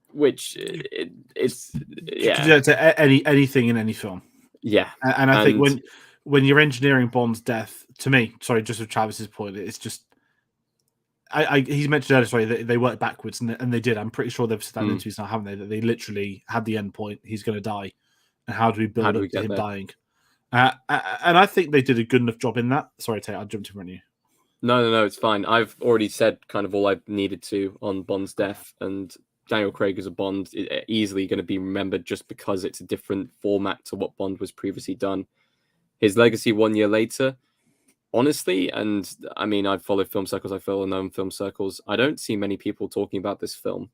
which it's You can do that to anything in any film. Yeah, and I think when you're engineering Bond's death, to me, sorry, just with Travis's point, it's just he's mentioned earlier, sorry, they worked backwards, and they did. I'm pretty sure they've said that in interviews now, haven't they? That they literally had the end point. He's going to die, and how do we build up to him dying? And I think they did a good enough job in that. Sorry, Tate, I jumped in front of you. No, it's fine. I've already said kind of all I needed to on Bond's death, and Daniel Craig as a Bond is easily going to be remembered just because it's a different format to what Bond was previously done. His legacy 1 year later, honestly, and I mean, I follow film circles, I follow known film circles. I don't see many people talking about this film,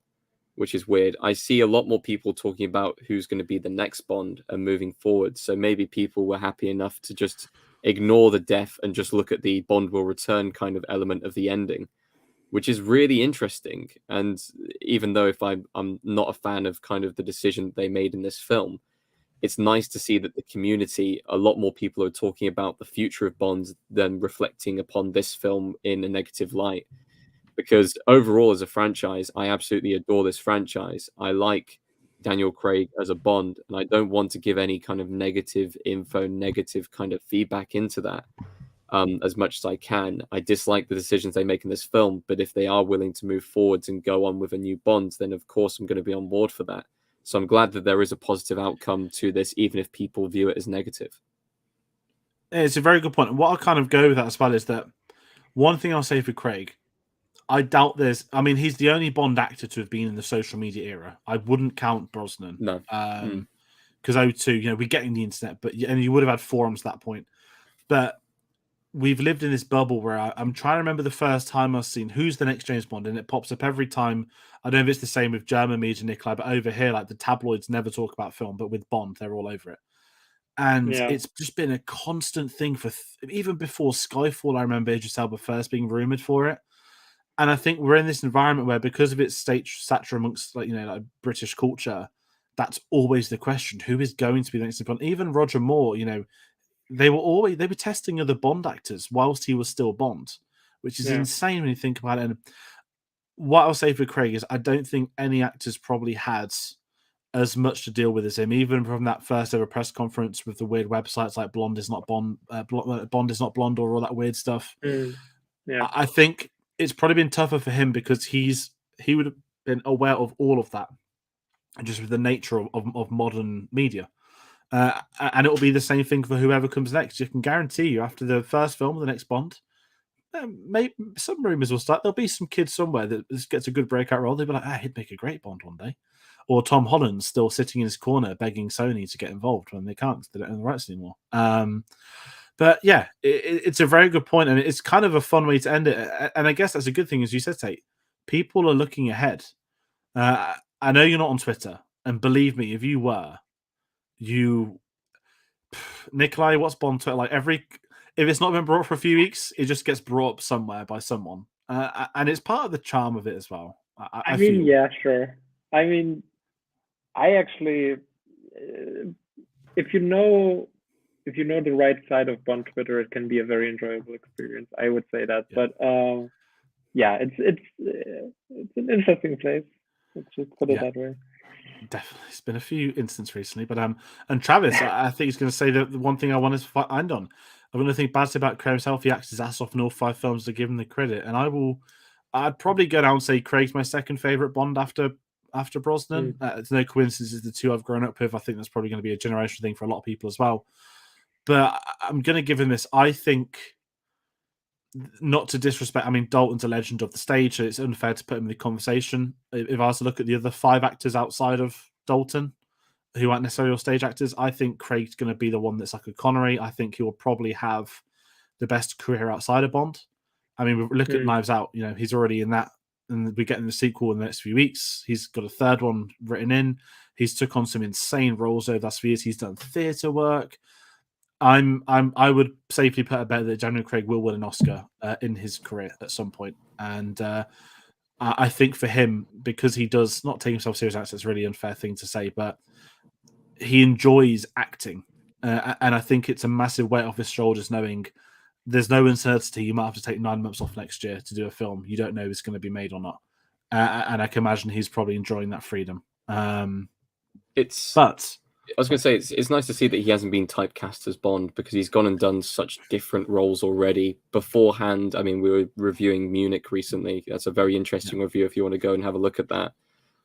which is weird. I see a lot more people talking about who's going to be the next Bond and moving forward. So maybe people were happy enough to just ignore the death and just look at the Bond will return kind of element of the ending, which is really interesting. And even though if I'm not a fan of kind of the decision they made in this film, it's nice to see that the community, a lot more people are talking about the future of Bond than reflecting upon this film in a negative light. Because overall, as a franchise, I absolutely adore this franchise. I like Daniel Craig as a Bond, and I don't want to give any kind of negative info, negative kind of feedback into that as much as I can. I dislike the decisions they make in this film, but if they are willing to move forwards and go on with a new Bond, then of course I'm going to be on board for that. So I'm glad that there is a positive outcome to this, even if people view it as negative. It's a very good point. And what I'll kind of go with that as well is that one thing I'll say for Craig, I doubt I mean, he's the only Bond actor to have been in the social media era. I wouldn't count Brosnan. No. Because O2, we're getting the internet, and you would have had forums at that point. But we've lived in this bubble where I'm trying to remember the first time I've seen who's the next James Bond, and it pops up every time. I don't know if it's the same with German media, Nikolai, but over here, like the tabloids never talk about film, but with Bond, they're all over it. And it's just been a constant thing for even before Skyfall. I remember Idris Elba first being rumored for it. And I think we're in this environment where, because of its stature amongst like British culture, that's always the question: who is going to be the next Bond? Even Roger Moore, they were testing other Bond actors whilst he was still Bond, which is insane when you think about it. And what I'll say for Craig is, I don't think any actors probably had as much to deal with as him, even from that first ever press conference with the weird websites like Blonde is not Bond, Bond is not Blonde, or all that weird stuff. I think it's probably been tougher for him because he would have been aware of all of that, just with the nature of modern media. And it will be the same thing for whoever comes next. You can guarantee you, after the first film of the next Bond, maybe some rumors will start. There'll be some kid somewhere that gets a good breakout role. They'll be like, he'd make a great Bond one day. Or Tom Holland's still sitting in his corner begging Sony to get involved when they can't because they don't own the rights anymore. But yeah, it's a very good point, and it's kind of a fun way to end it. And I guess that's a good thing, as you said, Tate. People are looking ahead. I know you're not on Twitter, and believe me, if you were, Nikolai, what's Bond Twitter like? If it's not been brought up for a few weeks, it just gets brought up somewhere by someone, and it's part of the charm of it as well. I mean, feel. yeah, sure. I mean, I actually, if you know the right side of Bond Twitter, it can be a very enjoyable experience. I would say that, but it's an interesting place. Let's just put it that way. Definitely, it's been a few instances recently, but and Travis, I think he's going to say that the one thing I wanted to end on. I'm going to think badly about Craig himself. He acts his ass off in all 5 films to give him the credit, and I'd probably go down and say Craig's my second favorite Bond after Brosnan. It's no coincidence it's the 2 I've grown up with. I think that's probably going to be a generational thing for a lot of people as well. But I'm going to give him this. I think, not to disrespect, I mean, Dalton's a legend of the stage, so it's unfair to put him in the conversation. If I was to look at the other 5 actors outside of Dalton, who aren't necessarily all stage actors, I think Craig's going to be the one that's like a Connery. I think he will probably have the best career outside of Bond. I mean, we look at Knives Out, he's already in that, and we're getting the sequel in the next few weeks. He's got a 3rd one written in. He's took on some insane roles over the last few years. He's done theatre work. I would safely put a bet that Daniel Craig will win an Oscar in his career at some point. And I think for him, because he does not take himself seriously, that's a really unfair thing to say, but he enjoys acting. And I think it's a massive weight off his shoulders knowing there's no uncertainty. You might have to take 9 months off next year to do a film. You don't know if it's going to be made or not. And I can imagine he's probably enjoying that freedom. I was going to say, it's nice to see that he hasn't been typecast as Bond, because he's gone and done such different roles already beforehand. I mean, we were reviewing Munich recently. That's a very interesting review if you want to go and have a look at that.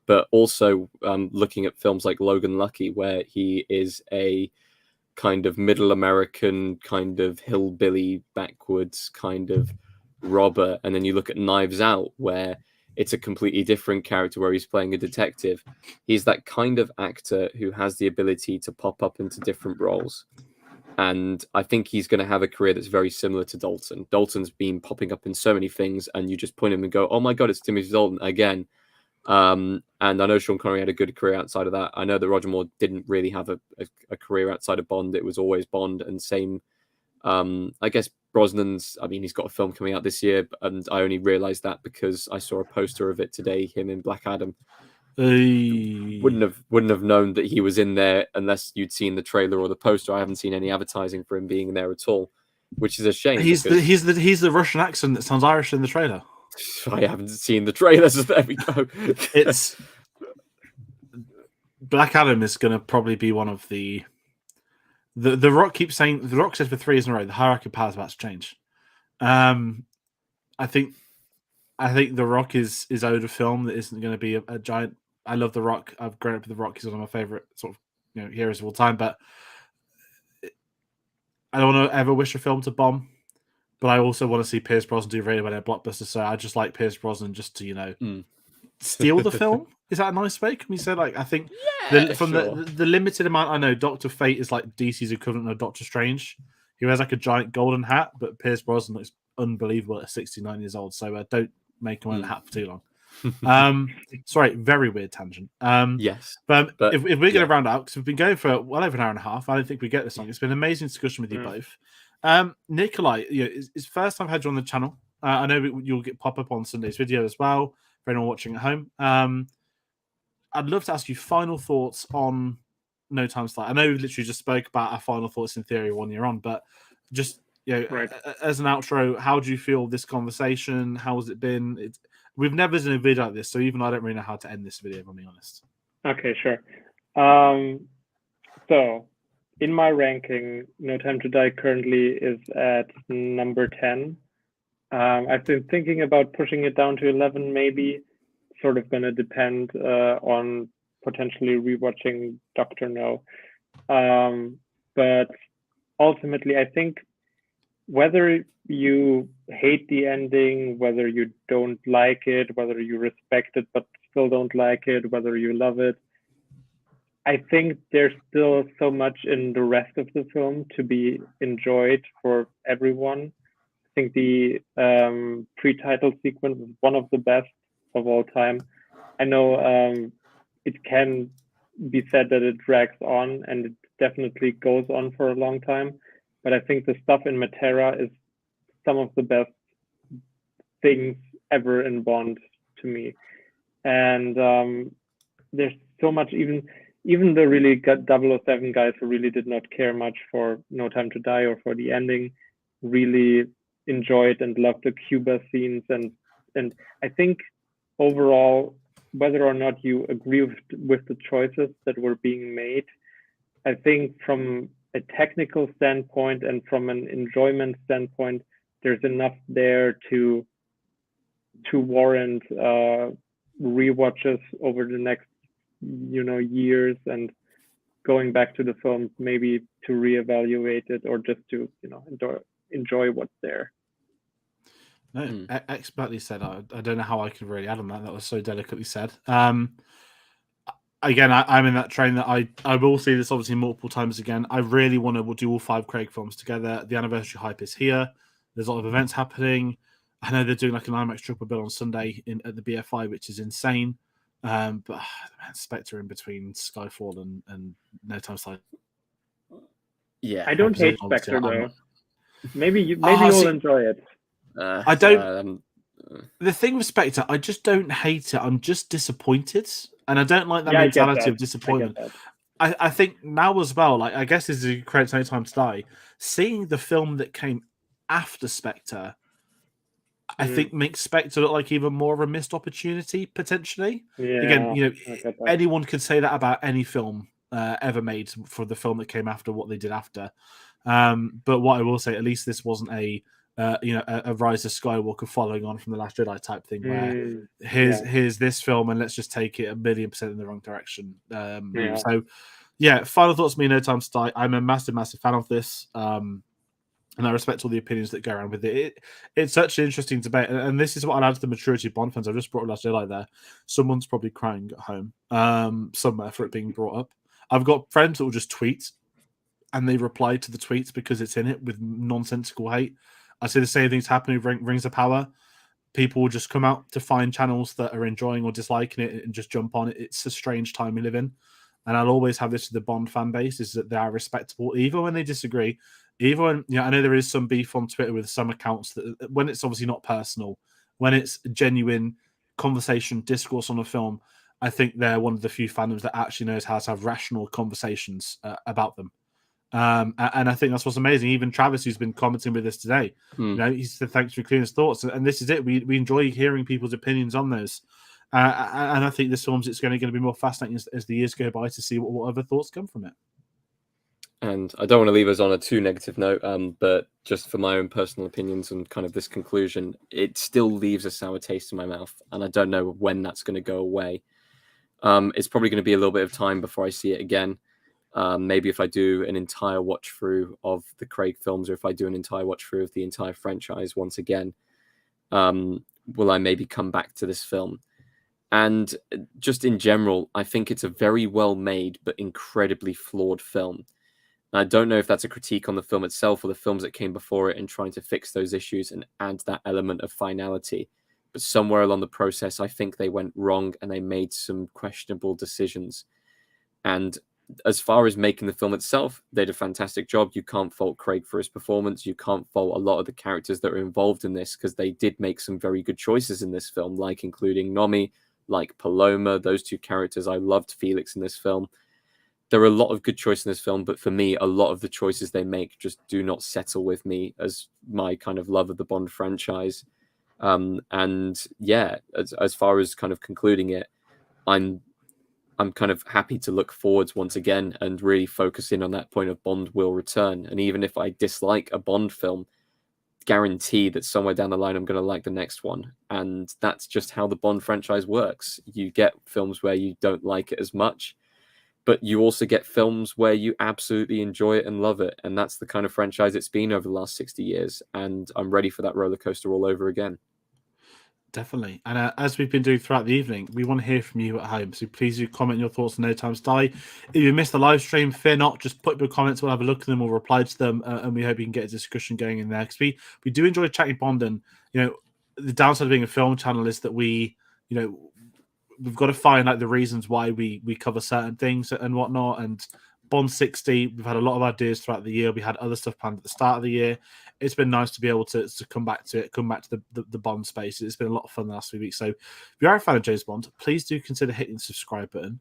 But also looking at films like Logan Lucky, where he is a kind of middle American, kind of hillbilly, backwards kind of robber. And then you look at Knives Out, where it's a completely different character where he's playing a detective. He's that kind of actor who has the ability to pop up into different roles. And I think he's going to have a career that's very similar to Dalton. Dalton's been popping up in so many things, and you just point him and go, oh my God, it's Timothy Dalton again. And I know Sean Connery had a good career outside of that. I know that Roger Moore didn't really have a career outside of Bond. It was always Bond, and same. I guess Brosnan's, I mean, he's got a film coming out this year, and I only realized that because I saw a poster of it today, him in Black Adam. Wouldn't have known that he was in there unless you'd seen the trailer or the poster. I haven't seen any advertising for him being there at all, which is a shame. He's the Russian accent that sounds Irish in the trailer. I haven't seen the trailer, so there we go. It's Black Adam is going to probably be one of the Rock keeps saying, the Rock says for 3 years in a row, the hierarchy of power is about to change. I think the Rock is owed a film that isn't going to be a giant. I love the Rock. I've grown up with the Rock. He's one of my favorite sort of heroes of all time. But I don't want to ever wish a film to bomb. But I also want to see Pierce Brosnan do really well in a blockbuster. So I just like Pierce Brosnan just to steal the film. Is that a nice way? Can we say, like, I think the limited amount I know, Dr. Fate is like DC's equivalent of Doctor Strange. He wears like a giant golden hat, but Pierce Brosnan looks unbelievable at 69 years old. So don't make him wear the hat for too long. Sorry, very weird tangent. Yes. But if we're going to round out, because we've been going for well over an hour and a half, I don't think we get this long. It's been an amazing discussion with you both. Nikolai, it's first time I've had you on the channel. I know you'll get pop up on Sunday's video as well for anyone watching at home. I'd love to ask you final thoughts on No Time to Die. I know we literally just spoke about our final thoughts in theory 1 year on, but just as an outro, how do you feel this conversation? How has it been? We've never done a video like this, so even I don't really know how to end this video, if I'm being honest. Okay, sure. So in my ranking, No Time to Die currently is at number 10. I've been thinking about pushing it down to 11, maybe. Sort of going to depend on potentially rewatching Dr. No. But ultimately, I think whether you hate the ending, whether you don't like it, whether you respect it but still don't like it, whether you love it, I think there's still so much in the rest of the film to be enjoyed for everyone. I think the pre-title sequence is one of the best of all time. I know it can be said that it drags on, and it definitely goes on for a long time, but I think the stuff in Matera is some of the best things ever in Bond to me. And there's so much, even the really 007 guys who really did not care much for No Time to Die or for the ending really enjoyed and loved the Cuba scenes. And I think overall, whether or not you agree with the choices that were being made, I think from a technical standpoint and from an enjoyment standpoint, there's enough there to warrant rewatches over the next years, and going back to the film maybe to reevaluate it or just to enjoy what's there. No, expertly said. I don't know how I could really add on that. That was so delicately said. Again, I'm in that train that I will see this obviously multiple times again. I really want to do all 5 Craig films together. The anniversary hype is here. There's a lot of events happening. I know they're doing like an IMAX triple bill on Sunday at the BFI, which is insane. But man, Spectre in between Skyfall and No Time to Die. Yeah, I don't hate Spectre though. Maybe you'll enjoy it. I don't. The thing with Spectre, I just don't hate it. I'm just disappointed, and I don't like that mentality of disappointment. I think now as well, like I guess this is a credit to No Time to Die. Seeing the film that came after Spectre, I think makes Spectre look like even more of a missed opportunity potentially. Yeah, again, anyone could say that about any film ever made for the film that came after what they did after. But what I will say, at least this wasn't a Rise of Skywalker following on from The Last Jedi type thing, where here's this film and let's just take it 1,000,000% in the wrong direction. So yeah, final thoughts. Me, No Time to Die. I'm a massive fan of this. And I respect all the opinions that go around with it. It's such an interesting debate. And this is what I'll add to the maturity of Bond fans. I've just brought Last Jedi there. Someone's probably crying at home somewhere for it being brought up. I've got friends that will just tweet and they reply to the tweets because it's in it with nonsensical hate. I see the same things happening with Rings of Power. People will just come out to find channels that are enjoying or disliking it and just jump on it. It's a strange time we live in. And I'll always have this with the Bond fan base, is that they are respectable, even when they disagree. Even when, I know there is some beef on Twitter with some accounts that when it's obviously not personal, when it's genuine conversation, discourse on a film, I think they're one of the few fandoms that actually knows how to have rational conversations about them. And I think that's what's amazing. Even Travis, who's been commenting with us today, he said thanks for clearing his thoughts. And this is it. We enjoy hearing people's opinions on those. And I think this film's it's going to be more fascinating as the years go by to see what other thoughts come from it. And I don't want to leave us on a too negative note, but just for my own personal opinions and kind of this conclusion, it still leaves a sour taste in my mouth, and I don't know when that's going to go away. It's probably going to be a little bit of time before I see it again. Maybe if I do an entire watch through of the Craig films, or if I do an entire watch through of the entire franchise once again, will I maybe come back to this film? And just in general, I think it's a very well made but incredibly flawed film. I don't know if that's a critique on the film itself or the films that came before it and trying to fix those issues and add that element of finality. But somewhere along the process, I think they went wrong and they made some questionable decisions. And as far as making the film itself, they did a fantastic job. You can't fault Craig for his performance. You can't fault a lot of the characters that are involved in this, because they did make some very good choices in this film, like including Nomi, like Paloma, those two characters. I loved Felix in this film. There are a lot of good choices in this film, but for me, a lot of the choices they make just do not settle with me as my kind of love of the Bond franchise. And yeah, as far as kind of concluding it, I'm kind of happy to look forwards once again and really focus in on that point of Bond will return. And even if I dislike a Bond film, guarantee that somewhere down the line I'm going to like the next one. And that's just how the Bond franchise works. You get films where you don't like it as much, but you also get films where you absolutely enjoy it and love it. And that's the kind of franchise it's been over the last 60 years. And I'm ready for that roller coaster all over again. Definitely. And as we've been doing throughout the evening, we want to hear from you at home. So please do comment your thoughts on No Time to Die. If you missed the live stream, fear not. Just put your comments. We'll have a look at them. We'll reply to them. And we hope you can get a discussion going in there. Because we do enjoy chatting Bond. And, the downside of being a film channel is that we've got to find like the reasons why we cover certain things and whatnot. And Bond 60, we've had a lot of ideas throughout the year. We had other stuff planned at the start of the year. It's been nice to be able to come back to it, come back to the Bond space. It's been a lot of fun the last few weeks. So if you are a fan of James Bond, please do consider hitting the subscribe button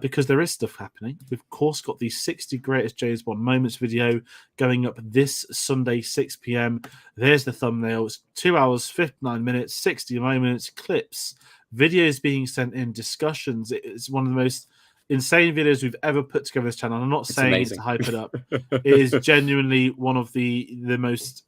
because there is stuff happening. We've, of course, got the 60 Greatest James Bond Moments video going up this Sunday, 6 p.m. There's the thumbnail. It's 2 hours, 59 minutes, 60 moments, clips, videos being sent in, discussions. It's one of the most insane videos we've ever put together this channel. I'm not saying it to hype it up. It is genuinely one of the most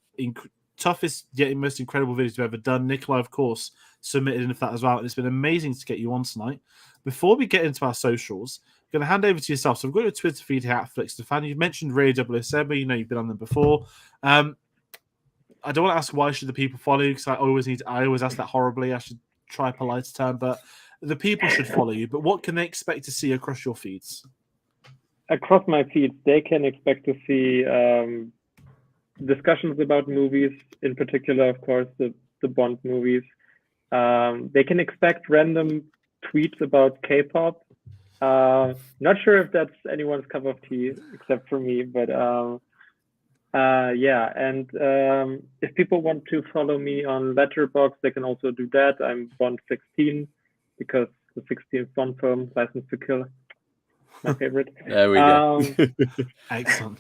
toughest yet most incredible videos we've ever done. Nikolai, of course, submitted in for that as well. And it's been amazing to get you on tonight. Before we get into our socials, I'm going to hand over to yourself. So I've got your Twitter feed here at FlixStefan. You've mentioned Radio 007. You've been on them before. I don't want to ask why should the people follow you because I always ask that horribly. I should try a polite term, but the people should follow you, but what can they expect to see across your feeds? Across my feeds, they can expect to see discussions about movies, in particular, of course, the Bond movies. They can expect random tweets about K-pop. Not sure if that's anyone's cup of tea, except for me, but yeah. And if people want to follow me on Letterboxd, they can also do that. I'm Bond16. Because the 16th Bond film, License to Kill, my favorite. There we go. Excellent.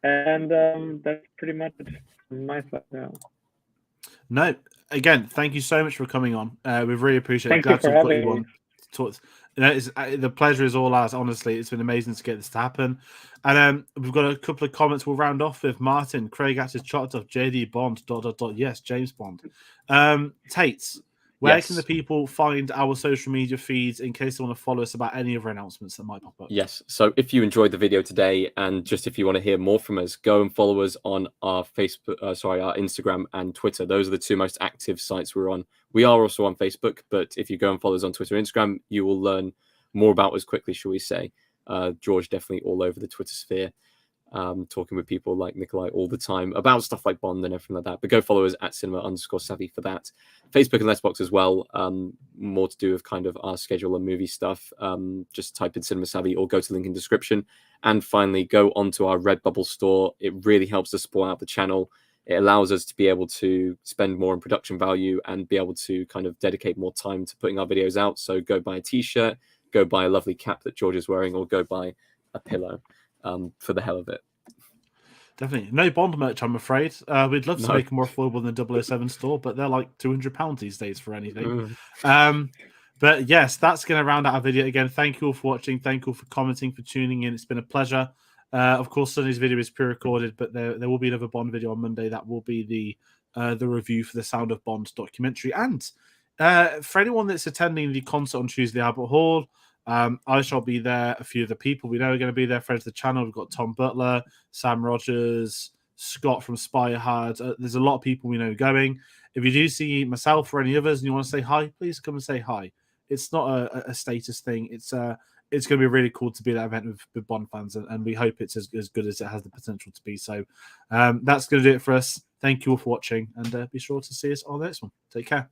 And that's pretty much it on my side now. No, again, thank you so much for coming on. We really appreciate it. Thank you for having me. The pleasure is all ours. Honestly, it's been amazing to get this to happen. And we've got a couple of comments we'll round off with. Martin, Craig at his chopped off JD Bond, ... Yes, James Bond. Tayte. Where can the people find our social media feeds in case they want to follow us about any other announcements that might pop up? Yes. So if you enjoyed the video today and just if you want to hear more from us, go and follow us on our our Instagram and Twitter. Those are the two most active sites we're on. We are also on Facebook, but if you go and follow us on Twitter and Instagram, you will learn more about us quickly, shall we say. George definitely all over the Twitter sphere. Talking with people like Nikolai all the time about stuff like Bond and everything like that. But go follow us at cinema_savvy for that. Facebook and Letterboxd as well. More to do with kind of our schedule and movie stuff. Just type in Cinema Savvy or go to the link in description. And finally, go onto our Redbubble store. It really helps us support out the channel. It allows us to be able to spend more on production value and be able to kind of dedicate more time to putting our videos out. So go buy a t-shirt, go buy a lovely cap that George is wearing, or go buy a pillow. For the hell of it. Definitely. No Bond merch, I'm afraid. We'd love to make them more affordable than the 007 store, but they're like £200 these days for anything. But yes, that's going to round out our video. Again, thank you all for watching. Thank you all for commenting, for tuning in. It's been a pleasure. Of course, Sunday's video is pre-recorded, but there will be another Bond video on Monday. That will be the review for the Sound of Bond documentary. And for anyone that's attending the concert on Tuesday at Albert Hall, I shall be there. A few of the people we know are going to be there, friends of the channel. We've got Tom Butler, Sam Rogers, Scott from Spire Hard. There's a lot of people we know going. If you do see myself or any others and you want to say hi, please come and say hi. It's not a status thing. It's going to be really cool to be at that event with Bond fans, and we hope it's as good as it has the potential to be. So that's going to do it for us. Thank you all for watching, and be sure to see us on the next one. Take care.